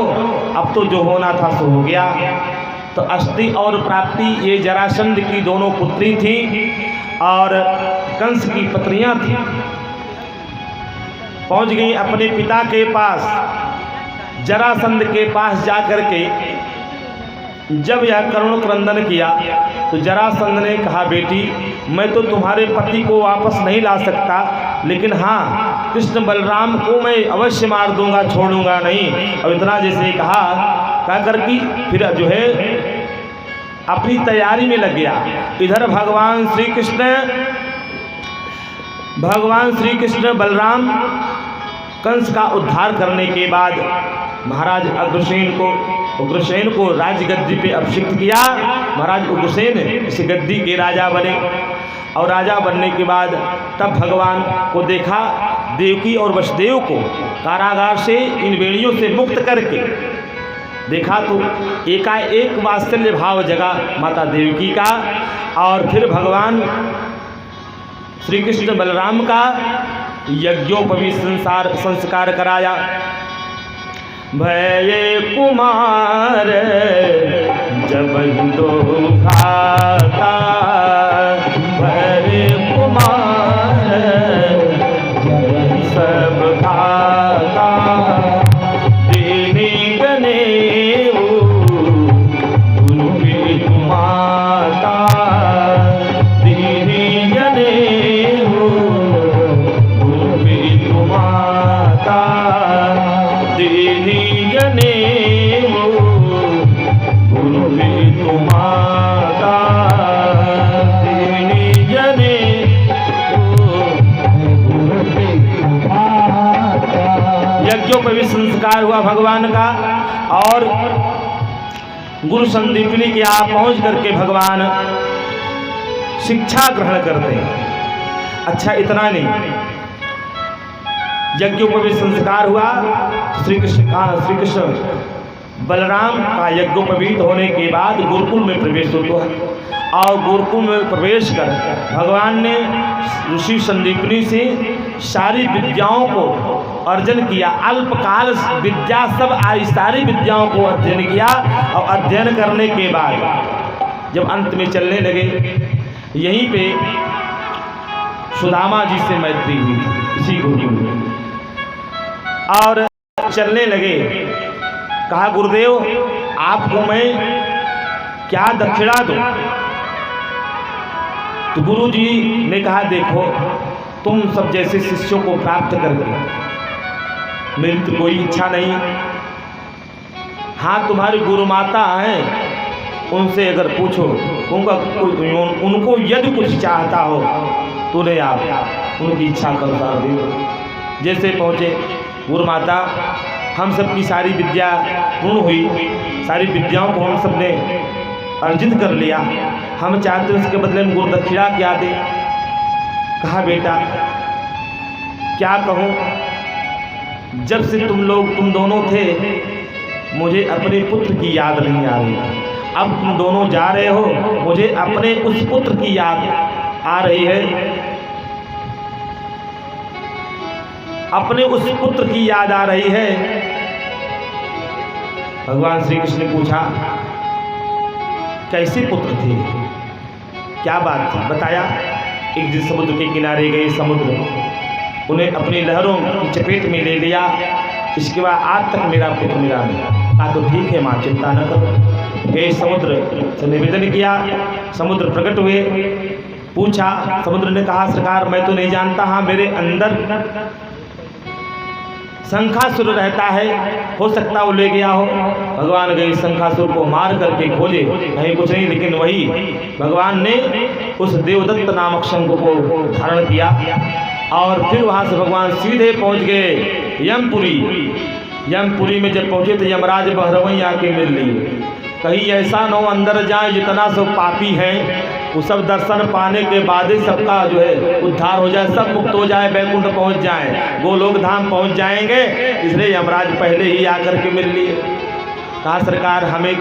अब तो जो होना था सो हो गया। तो अस्थि और प्राप्ति ये जरासंध की दोनों पुत्री थी और कंस की पत्नियां थी। पहुंच गई अपने पिता के पास, जरासंध के पास जाकर के जब यह करुण क्रंदन किया तो जरासंध ने कहा, बेटी मैं तो तुम्हारे पति को वापस नहीं ला सकता, लेकिन हाँ कृष्ण बलराम को मैं अवश्य मार दूंगा, छोड़ूंगा नहीं। और इतना जैसे कहा करके फिर जो है अपनी तैयारी में लग गया। इधर भगवान श्री कृष्ण बलराम कंस का उद्धार करने के बाद महाराज उग्रसेन को राजगद्दी पे अभिषिक्त किया। महाराज उग्रसेन इस गद्दी के राजा बने। और राजा बनने के बाद तब भगवान को देखा, देवकी और वसुदेव को कारागार से इन बेड़ियों से मुक्त करके देखा तो एकाएक वात्सल्य भाव जगा माता देवकी का। और फिर भगवान श्री कृष्ण बलराम का यज्ञोपवीत संस्कार कराया। भये कुमार जब दो खाता, भये कुमार सब खाता, दीनी गने गुरु माता, दीनी गने गुरु माता, दीनी गने गुरु माता, दीनी जने यज्ञोपवीत संस्कार हुआ भगवान का। और गुरु संदीपनी के यहाँ पहुंच करके भगवान शिक्षा ग्रहण करते हैं। अच्छा इतना नहीं, यज्ञोपवीत संस्कार हुआ, श्री कृष्ण बलराम का यज्ञोपवीत होने के बाद गुरुकुल में प्रवेश होता है। और गुरुकुल में प्रवेश कर भगवान ने ऋषि संदीपनी से सारी विद्याओं को अर्जन किया। अल्पकाल विद्या सब आई, सारी विद्याओं को अध्ययन किया। और अध्ययन करने के बाद जब अंत में चलने लगे, यहीं पे सुदामा जी से मैत्री हुई थी इसी गुरुकुल में। और चलने लगे, कहा गुरुदेव आपको मैं क्या दक्षिणा दूं? तो गुरु जी ने कहा देखो तुम सब जैसे शिष्यों को प्राप्त करके मेरी तो कोई इच्छा नहीं। हाँ तुम्हारी गुरु माता हैं, उनसे अगर पूछो उनको यदि कुछ चाहता हो तो उन्हें आप उनकी इच्छा का अनुसार दो। जैसे पहुँचे गुरु माता, हम सब की सारी विद्या पूर्ण हुई, सारी विद्याओं को हम सब ने अर्जित कर लिया, हम चाहते हैं उसके बदले में गुरु दक्षिणा क्या दे। कहा बेटा क्या कहूँ, जब से तुम दोनों थे मुझे अपने पुत्र की याद नहीं आ रही थी। अब तुम दोनों जा रहे हो, मुझे अपने उस पुत्र की याद आ रही है, अपने उस पुत्र की याद आ रही है। भगवान श्री कृष्ण ने पूछा कैसे पुत्र थे, क्या बात थी? बताया एक दिन समुद्र के किनारे गए, समुद्र उन्हें अपनी लहरों की चपेट में ले लिया। इसके बाद आज तक मेरा पुत्र मिला नहीं। कहा तो ठीक है माँ चिंता न करो। गए समुद्र से निवेदन किया, समुद्र प्रकट हुए, पूछा। समुद्र ने कहा सरकार मैं तो नहीं जानता, हाँ मेरे अंदर शंखासुर रहता है, हो सकता वो ले गया हो। भगवान गए शंखासुर को मार करके खोजे, कहीं कुछ नहीं, लेकिन वही भगवान ने उस देवदत्त नामक शंख को धारण किया। और फिर वहाँ से भगवान सीधे पहुँच गए यमपुरी। यमपुरी में जब पहुँचे तो यमराज बहरवई आके मिल लिए। कहीं ऐसा न हो अंदर जाए जितना सब पापी हैं, वो सब दर्शन पाने के बाद ही सबका जो है उद्धार हो जाए, सब मुक्त हो जाए, बैकुंठ पहुंच जाए, गोलोक धाम पहुंच जाएंगे। इसलिए यमराज पहले ही आकर के मिल लिए। कहा सरकार हमें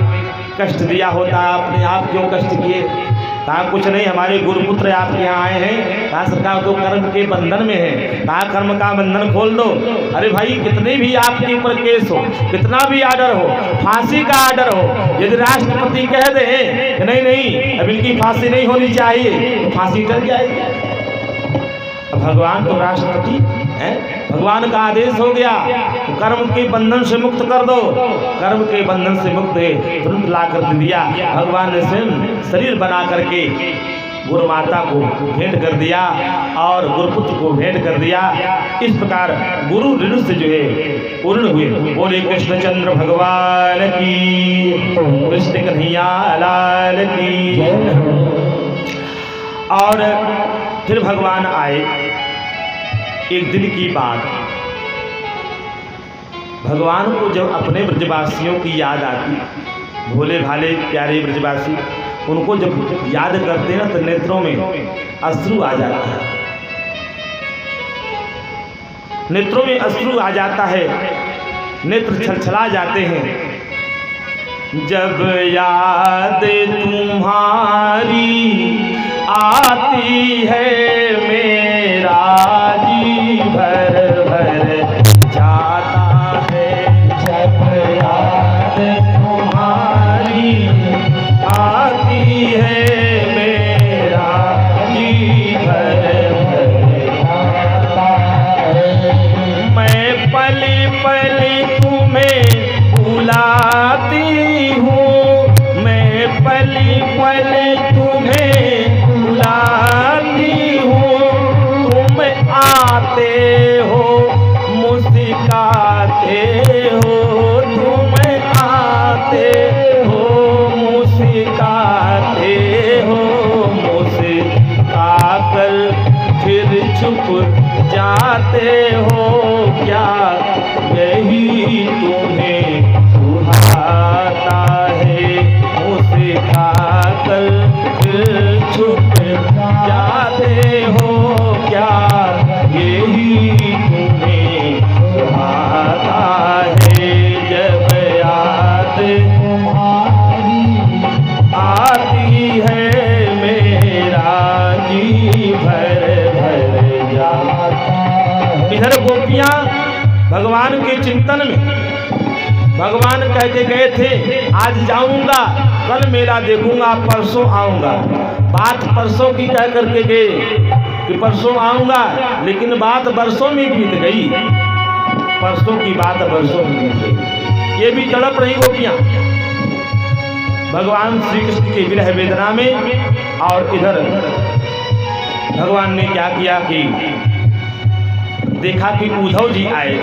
कष्ट दिया होता, आपने आप क्यों कष्ट किए? कहा कुछ नहीं, हमारे गुरुपुत्र आपके यहाँ आए हैं। कहा सरकार तो कर्म के बंधन में है। कहा कर्म का बंधन खोल दो। अरे भाई कितने भी आपके ऊपर केस हो, कितना भी आर्डर हो, फांसी का आर्डर हो, यदि राष्ट्रपति कह दे कि नहीं नहीं अब इनकी फांसी नहीं होनी चाहिए तो फांसी टल जाएगी। अब भगवान तो राष्ट्रपति हैं, भगवान का आदेश हो गया तो कर्म के बंधन से मुक्त कर दो। कर्म के बंधन से मुक्त है, तुरंत ला कर दिया। भगवान ने स्वयं शरीर बना करके गुरु माता को भेंट कर दिया और गुरुपुत्र को भेंट कर दिया। इस प्रकार गुरु ऋण से जो है पूर्ण हुए। बोले कृष्णचंद्र भगवान की, कृष्ण कन्हैया लाल की। और फिर भगवान आए। एक दिन की बात, भगवान को जब अपने ब्रजवासियों की याद आती, भोले भाले प्यारे ब्रजवासी, उनको जब याद करते हैं तो नेत्रों में अश्रु आ जाता है। नेत्रों में अश्रु आ जाता है, नेत्र छलछला जाते हैं। जब याद तुम्हारी आती है मेरा जी भर भर जाता है। जब याद तुम्हारी आती है मेरा जी भर भर जाता है। मैं पली पली तुम्हें बुलाती हूँ, मैं पली पली तुम्हें बुलाती हूँ। तुम आते हो मुस्काते हो, तुम आते हो मुस्काते हो, मुस्काकर फिर छुप जाते हो। क्या यही तुम्हें सुहाता है, मुस्काकर फिर छुप जाते हो। क्या यही तुम्हें सुहाता है। जब याद तुम्हारी आती है मेरा जी भर भर जाता है। इधर गोपियां भगवान के चिंतन में, भगवान कह के गए थे आज जाऊंगा, कल मेला देखूंगा, परसों आऊंगा। बात परसों की कह करके गए कि परसों आऊंगा, लेकिन बात बरसों में बीत गई। परसों की बात बरसों में बीत गई। ये भी तड़प रही गोपियां भगवान श्री कृष्ण के विरह वेदना में। और इधर भगवान ने क्या किया कि देखा कि उद्धव जी आए।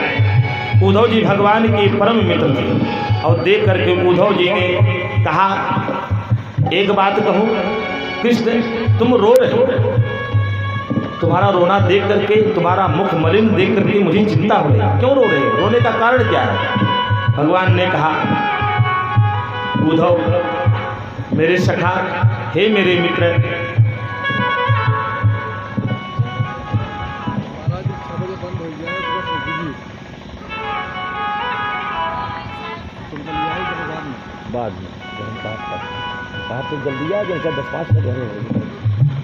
उद्धव जी भगवान के परम मित्र थे और देख करके उद्धव जी ने कहा, एक बात कहूँ कृष्ण, तुम रो रहे हो, तुम्हारा रोना देख करके, तुम्हारा मुख मलिन देख करके मुझे चिंता हो रही। क्यों रो रहे हो, रोने का कारण क्या है? भगवान ने कहा, उद्धव मेरे सखा, हे मेरे मित्र, बाद में जब हम कहा तो जल्दी आ जाए, 10-5 मिनट रहे।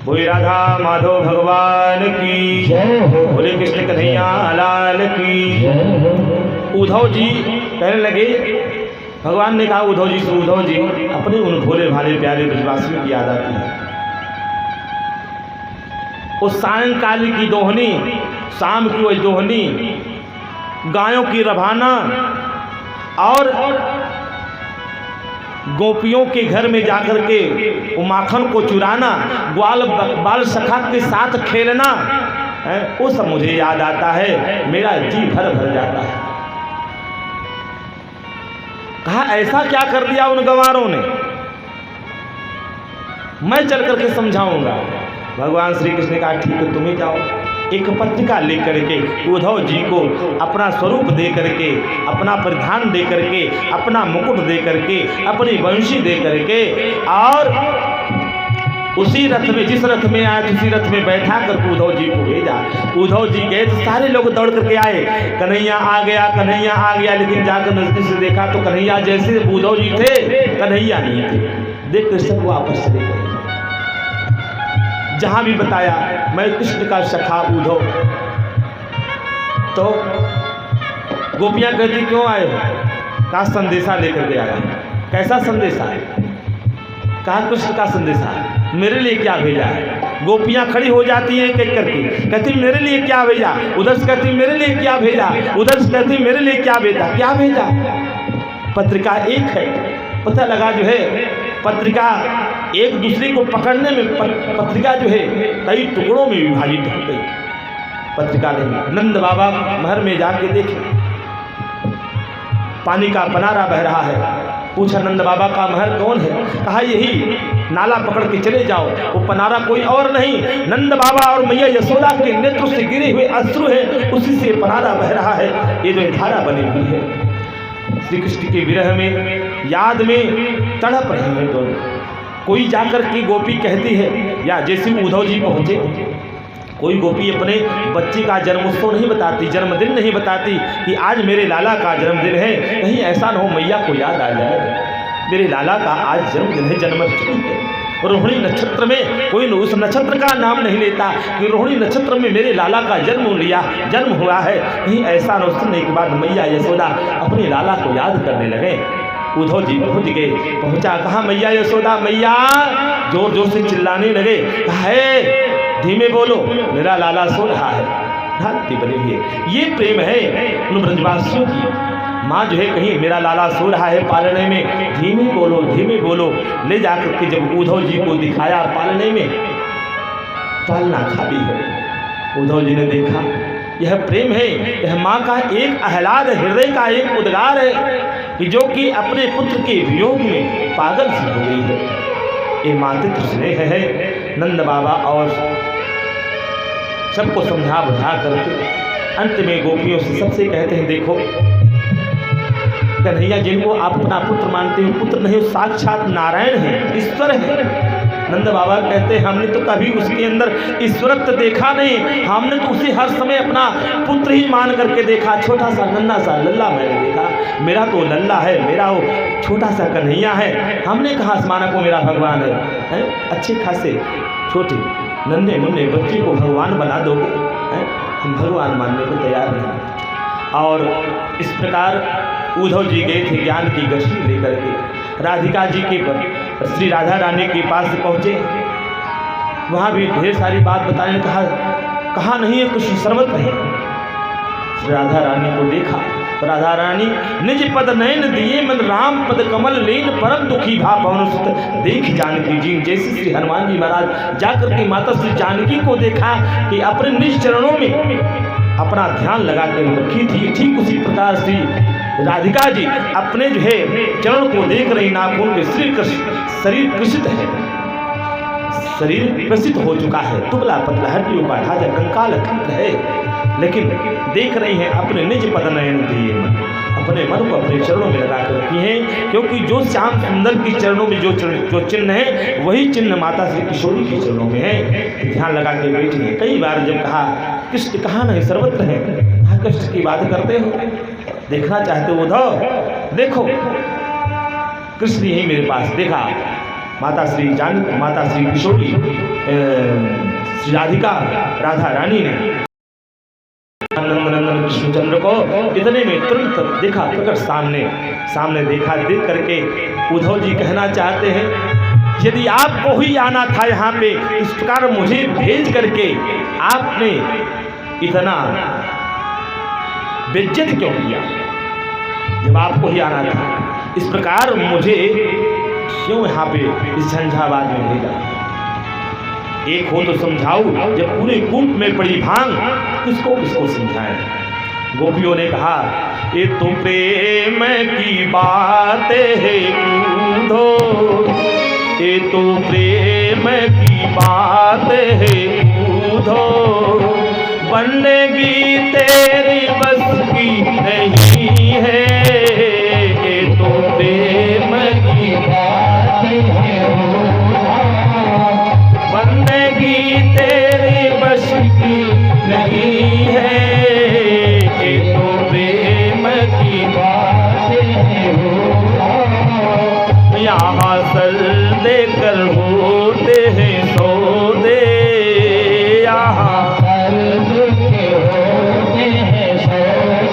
बोले राधा माधव भगवान की, बोले कृष्ण कन्हैया लाल की। उद्धव जी कहने लगे, भगवान ने कहा उद्धव जी से, उद्धव जी अपने उन भोले भाले प्यारे ब्रजवासियों की याद आती है। उस सायंकाल की दोहनी, शाम की वही दोहनी, गायों की रवाना और गोपियों के घर में जाकर के वो माखन को चुराना, ग्वाल बाल सखा के साथ खेलना, वो सब मुझे याद आता है, मेरा जी भर भर जाता है। कहा ऐसा क्या कर दिया उन गंवारों ने, मैं चल करके समझाऊंगा। भगवान श्री कृष्ण ने कहा ठीक है, तुम्हें जाओ, एक पत्रिका लेकर के उद्धव जी को अपना स्वरूप दे करके, अपना परिधान दे करके, अपना मुकुट दे करके, अपनी वंशी दे करके, और उसी रथ में, जिस रथ में आए उसी रथ में बैठा कर उद्धव जी को भेजा। उद्धव जी गए तो सारे लोग दौड़ करके आए, कन्हैया आ गया, कन्हैया आ गया। लेकिन जाकर नजदीक से देखा तो कन्हैया जैसे उद्धव जी थे, कन्हैया नहीं थे। देख कर सब वापस चले गए। जहाँ भी बताया मैं कृष्ण का सखा उद्धव, तो गोपियाँ कहती क्यों आए हो? कहा संदेशा लेकर के आया। कैसा संदेशा है? कहा कृष्ण का संदेशा है। मेरे लिए क्या भेजा है? गोपियाँ खड़ी हो जाती हैं एक एक करके, कहती मेरे लिए क्या भेजा? उधर से कहती मेरे लिए क्या भेजा? उधर से कहती मेरे लिए क्या भेजा? क्या भेजा? पत्रिका एक है, पता लगा जो है पत्रिका एक दूसरे को पकड़ने में पत्रिका जो है कई टुकड़ों में विभाजित हो गई। पत्रिका नहीं। नंद बाबा महल में जाके देखे, पानी का पनारा बह रहा है। पूछा नंद बाबा का महल कौन है? कहा यही, नाला पकड़ के चले जाओ, वो पनारा कोई और नहीं, नंद बाबा और मैया यशोदा के नेत्र से गिरे हुए अश्रु है, उसी से पनारा बह रहा है। ये जो धारा बनी हुई है, श्री कृष्ण के विरह में, याद में तड़प रहे हैं दोनों। कोई जाकर के गोपी कहती है, या जैसे उद्धव जी पहुँचे कोई गोपी अपने बच्चे का जन्मोत्सव नहीं बताती, जन्मदिन नहीं बताती कि आज मेरे लाला का जन्मदिन है। कहीं ऐसा न हो मैया को याद आ जाए मेरे लाला का आज जन्मदिन है, जन्माष्टमी है। रोहिणी नक्षत्र में कोई उस नक्षत्र का नाम नहीं लेता कि रोहिणी नक्षत्र में मेरे लाला का जन्म हुआ है। कहीं ऐसा न सुनने के बाद मैया यशोदा अपने लाला को याद करने लगे। उद्धव जी पहुँच गए, पहुँचा, कहा मैया यशोदा, मैया जोर जोर से चिल्लाने लगे, है धीमे बोलो, मेरा लाला सो रहा है। भक्ति बनी हुई है, ये प्रेम है उन ब्रजवासियों की। माँ जो है कहीं मेरा लाला सो रहा है पालने में, धीमे बोलो। ले जाकर के जब उद्धव जी को दिखाया पालने में, पालना खाली है। उद्धव जी ने देखा यह प्रेम है, यह माँ का एक आह्लाद, हृदय का एक उद्गार है कि जो कि अपने पुत्र के वियोग में पागल सी हो गई है। ये मातृत्व स्नेह है। नंद बाबा और सबको समझा बुझा करके अंत में गोपियों से सबसे कहते हैं, देखो कन्हैया जिनको आप अपना पुत्र मानते हो, पुत्र नहीं, साक्षात नारायण है, ईश्वर है। नंद बाबा कहते हैं हमने तो कभी उसके अंदर ईश्वरत्व देखा नहीं, हमने तो उसे हर समय अपना पुत्र ही मान करके देखा। छोटा सा नन्हा सा लल्ला मैंने देखा, मेरा तो लल्ला है, मेरा वो छोटा सा कन्हैया है। हमने कहा आसमाना को मेरा भगवान है? अच्छे खासे छोटे नन्हे मुन्ने बच्चे को भगवान बना दोगे? हम भगवान मानने को तैयार नहीं। और इस प्रकार उद्धव जी गए थे ज्ञान की गश्ती लेकर के, राधिका जी के श्री राधा रानी के पास पहुँचे। वहाँ भी ढेर सारी बात बताने, कहा नहीं है कुछ सर्वत्र है। श्री राधा रानी को देखा, राधा रानी निज पद नयन दिए मन राम पद कमल लेन परम दुखी भा पवन सुत देख जानकी जी। जैसे श्री हनुमान जी महाराज जाकर के माता श्री जानकी को देखा कि अपने निज चरणों में अपना ध्यान लगा कर रखी थी, ठीक उसी प्रकार श्री राधिका जी अपने जो है चरण को देख रही, नाखून के शरीर कृषित है, शरीर प्रसिद्ध हो चुका है, दुबला पतला हड्डियों का ढांचा कंकाल है, लेकिन देख रही हैं अपने निज पद नयन दिए, अपने मन को अपने चरणों में लगा कर रखी हैं। क्योंकि जो श्याम सुंदर की चरणों में जो चिन्ह है वही चिन्ह माता श्री किशोरी के चरणों में है। ध्यान लगा के बैठी है। कई बार जब कहा कृष्ण कहाँ नहीं, सर्वत्र है, कहाँ कृष्ण की बात करते हो? देखना चाहते हो उद्धव? देखो कृष्ण ही मेरे पास। देखा माता श्री किशोरी श्री राधिका राधा रानी ने नंदन कृष्णचंद्र को इतने में तुरंत देखा, प्रकट सामने देखा। देख करके उद्धव जी कहना चाहते हैं, यदि आपको ही आना था यहाँ पे, इस प्रकार मुझे भेज करके आपने इतना बेइज्जत क्यों किया? जब आपको ही आना था, इस प्रकार मुझे क्यों यहाँ पे इस झंझावात में भेजा? एक हो तो समझाओ, जब पूरे कूप में पड़ी भांग किसको समझाएं? गोपियों ने कहा ये तो प्रेम की बात है उद्धव, ये तो प्रेम की बात है उद्धव, बनेगी तेरी बस की नहीं है, ये तो प्रेम की बात है, बनेगी तेरी बस की नहीं है, ये तो प्रेम की बात है। यहाँ सर देकर होते हैं सौदे, यहाँ सर देकर होते हैं सौदे,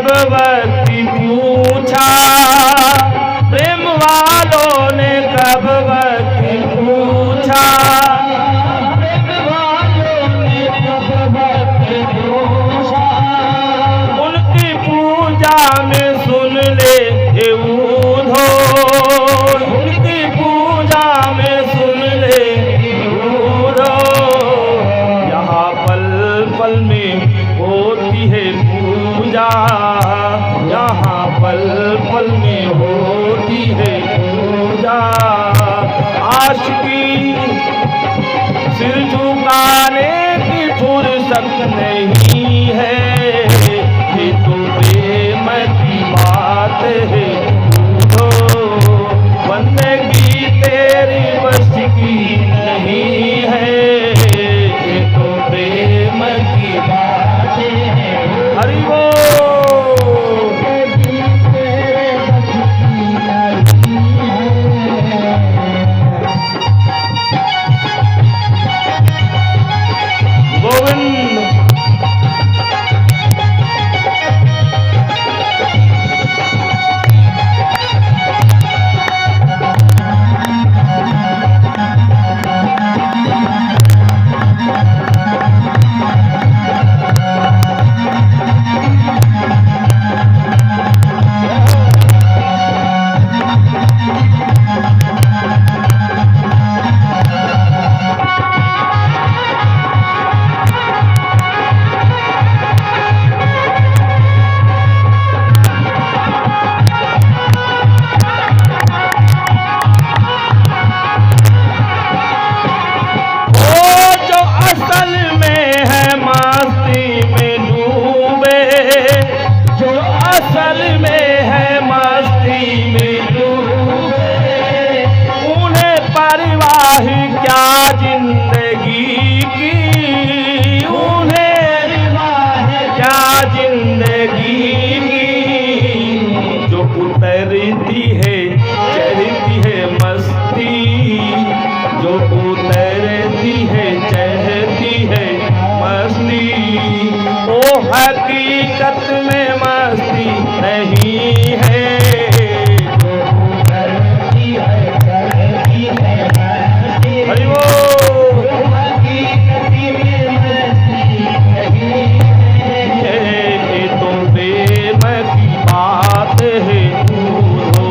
कब वक्ति पूछा, प्रेम वालों ने कब वक्ति पूछा, प्रेम वालों ने कब वक्ति पूछा, उनकी पूजा में सुन ले ये ऊधो, उनकी पूजा में सुन ले ऊधो। यहाँ पल पल में होती है पूजा, यहाँ पल पल में होती है पूजा। आशिकी सिर झुकाने की फुर्सत नहीं है, ये तो प्रेम की बात है ऊधो, बंदगी तेरी बस की नहीं है, ये तो प्रेम की बात है। हरि बोल। गोविंद। क्या जिंदगी की, उन्हें क्या जिंदगी की, जो उतरती है चढ़ती है मस्ती, जो उतरती है चढ़ती है मस्ती, वो हकीकत में मस्ती नहीं है। हरि बोल। ये तो प्रेम की बात है ऊधो।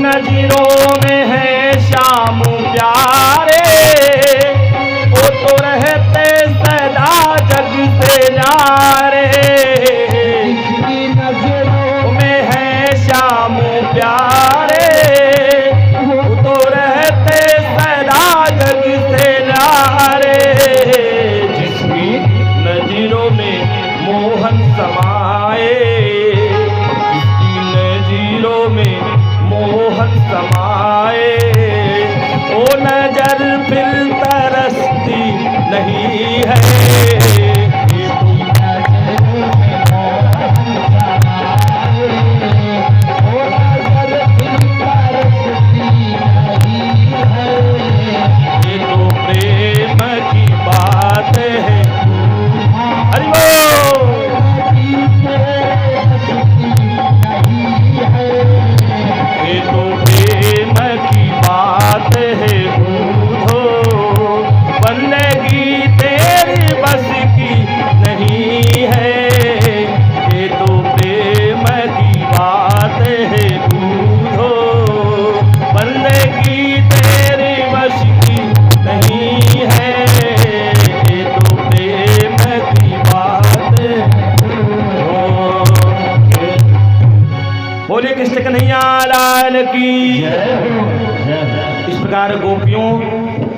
नजरों में है श्याम प्यारे, वो तो रहते सदा जग से न्यारे। नजरों में है श्याम प्यारे, वो तो रहते सदा जग से न्यारे। जिसकी नजरों में मोहन समाए, जिसकी नजरों में मोहन समाए, ओ नजर फिर तरसती नहीं है। ये तो प्रेम की बात है। हरि बोल। ये तो प्रेम की बात है ऊधो। की। इस प्रकार गोपियों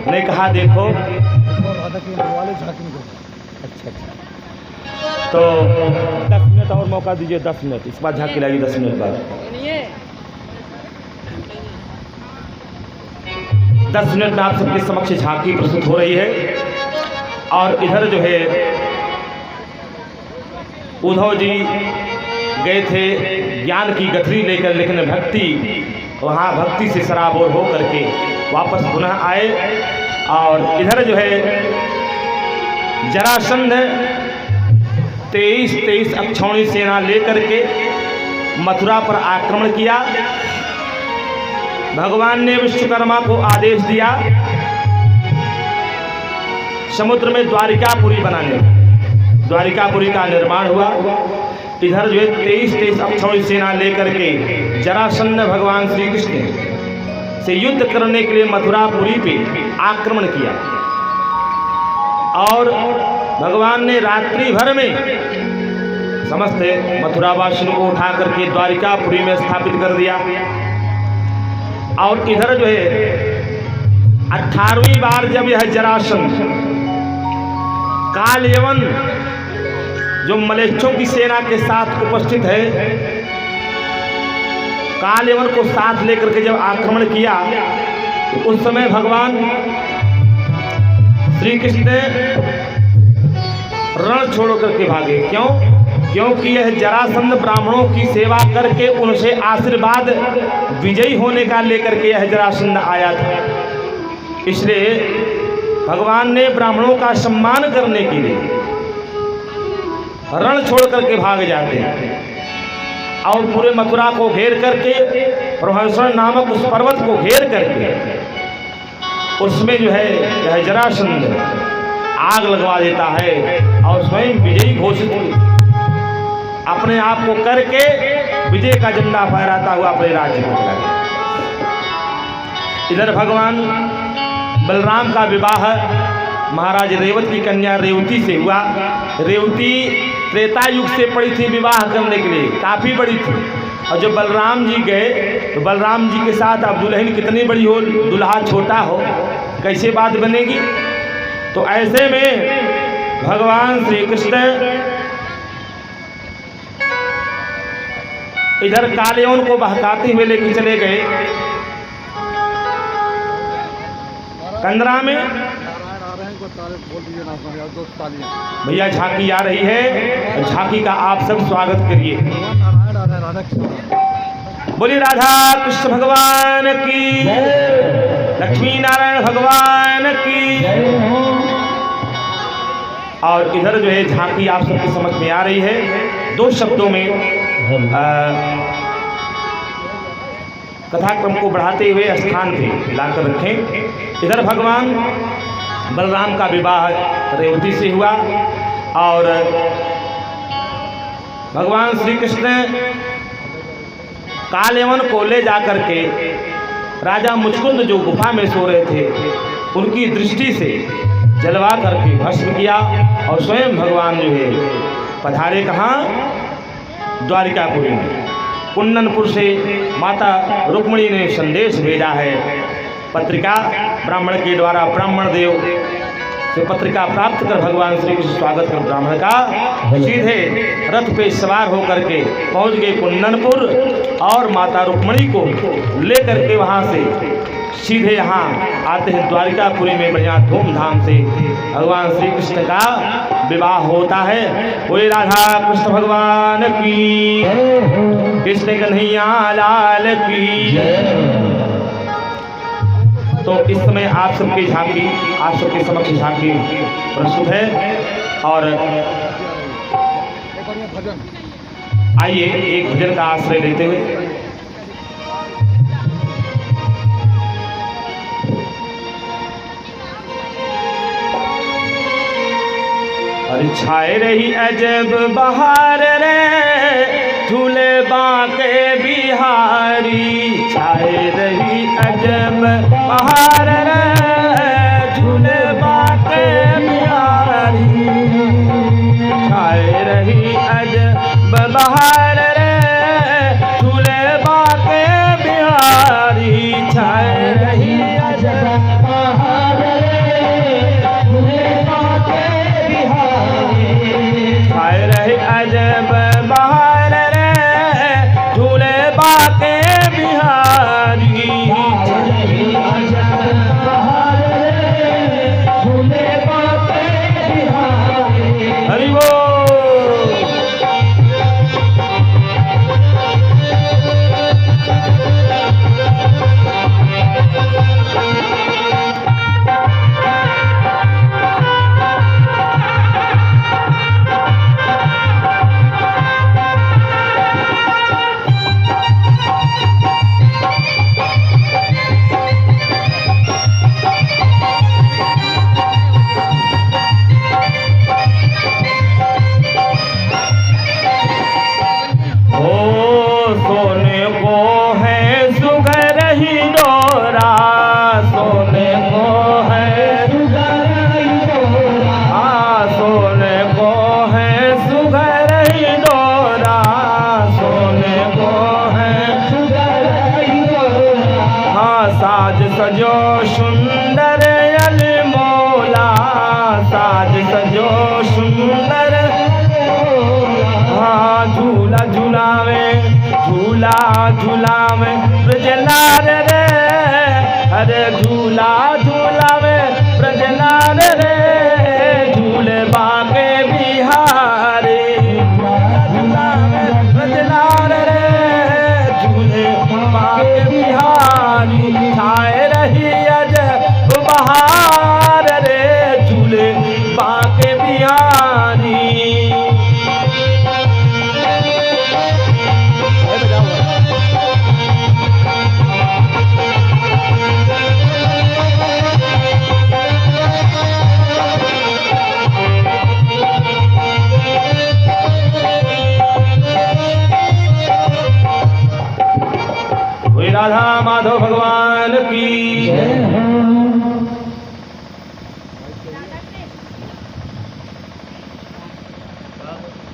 ने कहा देखो, अच्छा तो 10 मिनट और मौका दीजिए, 10 मिनट, इस बार झांकी लगी 10 मिनट बाद। 10 मिनट में आप सबके समक्ष झांकी प्रस्तुत हो रही है। और इधर जो है उद्धव जी गए थे ज्ञान की गठरी लेकर, लेकिन भक्ति वहाँ भक्ति से सराबोर हो करके वापस पुनः आए। और इधर जो है जरासंध 23 अक्षौणी सेना लेकर के मथुरा पर आक्रमण किया। भगवान ने विश्वकर्मा को आदेश दिया समुद्र में द्वारिकापुरी बनाने, द्वारिकापुरी का निर्माण हुआ। इधर जो है 23 अक्षौणी सेना लेकर के जरासंध भगवान श्री कृष्ण से युद्ध करने के लिए मथुरापुरी पे आक्रमण किया। और भगवान ने रात्रि भर में समस्त मथुरावासियों को उठा करके द्वारिकापुरी में स्थापित कर दिया। और इधर जो है 18वीं बार जब यह जरासंध कालयवन जो मलेच्छों की सेना के साथ उपस्थित है, कालयवन को साथ लेकर के जब आक्रमण किया तो उस समय भगवान श्री कृष्ण रण छोड़ करके भागे। क्यों? क्योंकि यह जरासंध ब्राह्मणों की सेवा करके उनसे आशीर्वाद विजयी होने का लेकर के यह जरासंध आया था। इसलिए भगवान ने ब्राह्मणों का सम्मान करने के लिए रण छोड़ करके भाग जाते हैं और पूरे मथुरा को घेर करके, प्रहसन नामक उस पर्वत को घेर करके उसमें जो है यह जरासंध आग लगवा देता है और स्वयं विजयी घोषित अपने आप को करके विजय का झंडा फहराता हुआ अपने राज्य को चला गया। इधर भगवान बलराम का विवाह महाराज रेवत की कन्या रेवती से हुआ। रेवती त्रेता युग से पड़ी थी विवाह करने के लिए, काफ़ी बड़ी थी। और जब बलराम जी गए तो बलराम जी के साथ अब दुल्हन कितनी बड़ी हो, दुल्हा छोटा हो, कैसे बात बनेगी। तो ऐसे में भगवान श्री कृष्ण इधर कालयवन को बहकाते हुए लेकर चले गए कंदरा में। भैया झांकी आ रही है, झांकी का आप सब स्वागत करिए। बोलिए राधा कृष्ण भगवान की, लक्ष्मी नारायण भगवान की। और इधर जो है झांकी आप सबके समझ में आ रही है। 2 शब्दों में कथाक्रम को बढ़ाते हुए स्थान पे लाकर रखें। इधर भगवान बलराम का विवाह रेवती से हुआ और भगवान श्री कृष्ण कालयवन को ले जाकर के राजा मुचकुंद जो गुफा में सो रहे थे उनकी दृष्टि से जलवा करके भस्म किया और स्वयं भगवान जो है पधारे कहाँ, द्वारिकापुरी में। कुंदनपुर से माता रुक्मिणी ने संदेश भेजा है, पत्रिका ब्राह्मण के द्वारा ब्राह्मण देव से पत्रिका प्राप्त कर भगवान श्री कृष्ण स्वागत कर ब्राह्मण का सीधे रथ पे सवार होकर के पहुंच गए कुंदनपुर और माता रुक्मिणी को लेकर के वहां से सीधे यहाँ आते हैं द्वारिकापुरी में। बढ़िया धूमधाम से भगवान श्री कृष्ण का विवाह होता है। कोई राधा कृष्ण भगवान की, कृष्ण कन्हैया लाल की। तो इस समय आप सबकी झांकी, आप सबके समक्ष झांकी प्रस्तुत है। और आइए एक भजन का आश्रय लेते हुए अरे छाए रही अजब बहार रे झूले बांके बिहारी, छाए रही अजब बहार रे झूले बांके बिहारी, छाए रही अजब बहार रे झूले बांके बिहारी।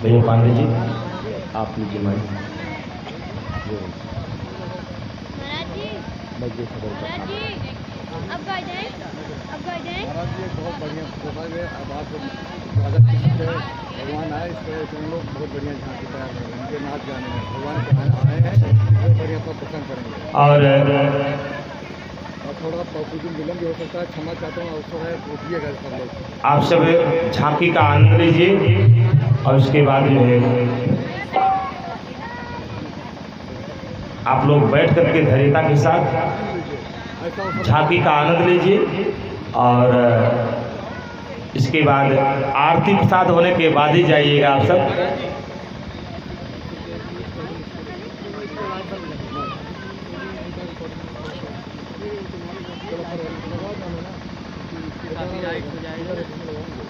भैया पांडे जी आप लीजिए माइक। महाराज जी, मैं ये खबर महाराज जी, अब गए जाएं? अब गए जाएं? महाराज जी बहुत बढ़िया शोभा है। अब आप स्वागत कीजिए। भगवान आए इस पर तुम लोग बहुत बढ़िया झांकी तैयार कर रहे हैं उनके नाच गाने में। भगवान के आए हैं बहुत बढ़िया आपका पसंद करेंगे और और थोड़ा कुछ दिन विलम्ब भी हो सकता है, क्षमा चाहता हूँ। अवसर है पूछिएगा सब लोग। आप सब झांकी का आनंद लीजिए और उसके बाद जो है आप लोग बैठ करके धैर्यता के साथ ऐसा अवसर झांकी का आनंद लीजिए और इसके बाद आरती प्रसाद होने के बाद ही जाइएगा आप सब।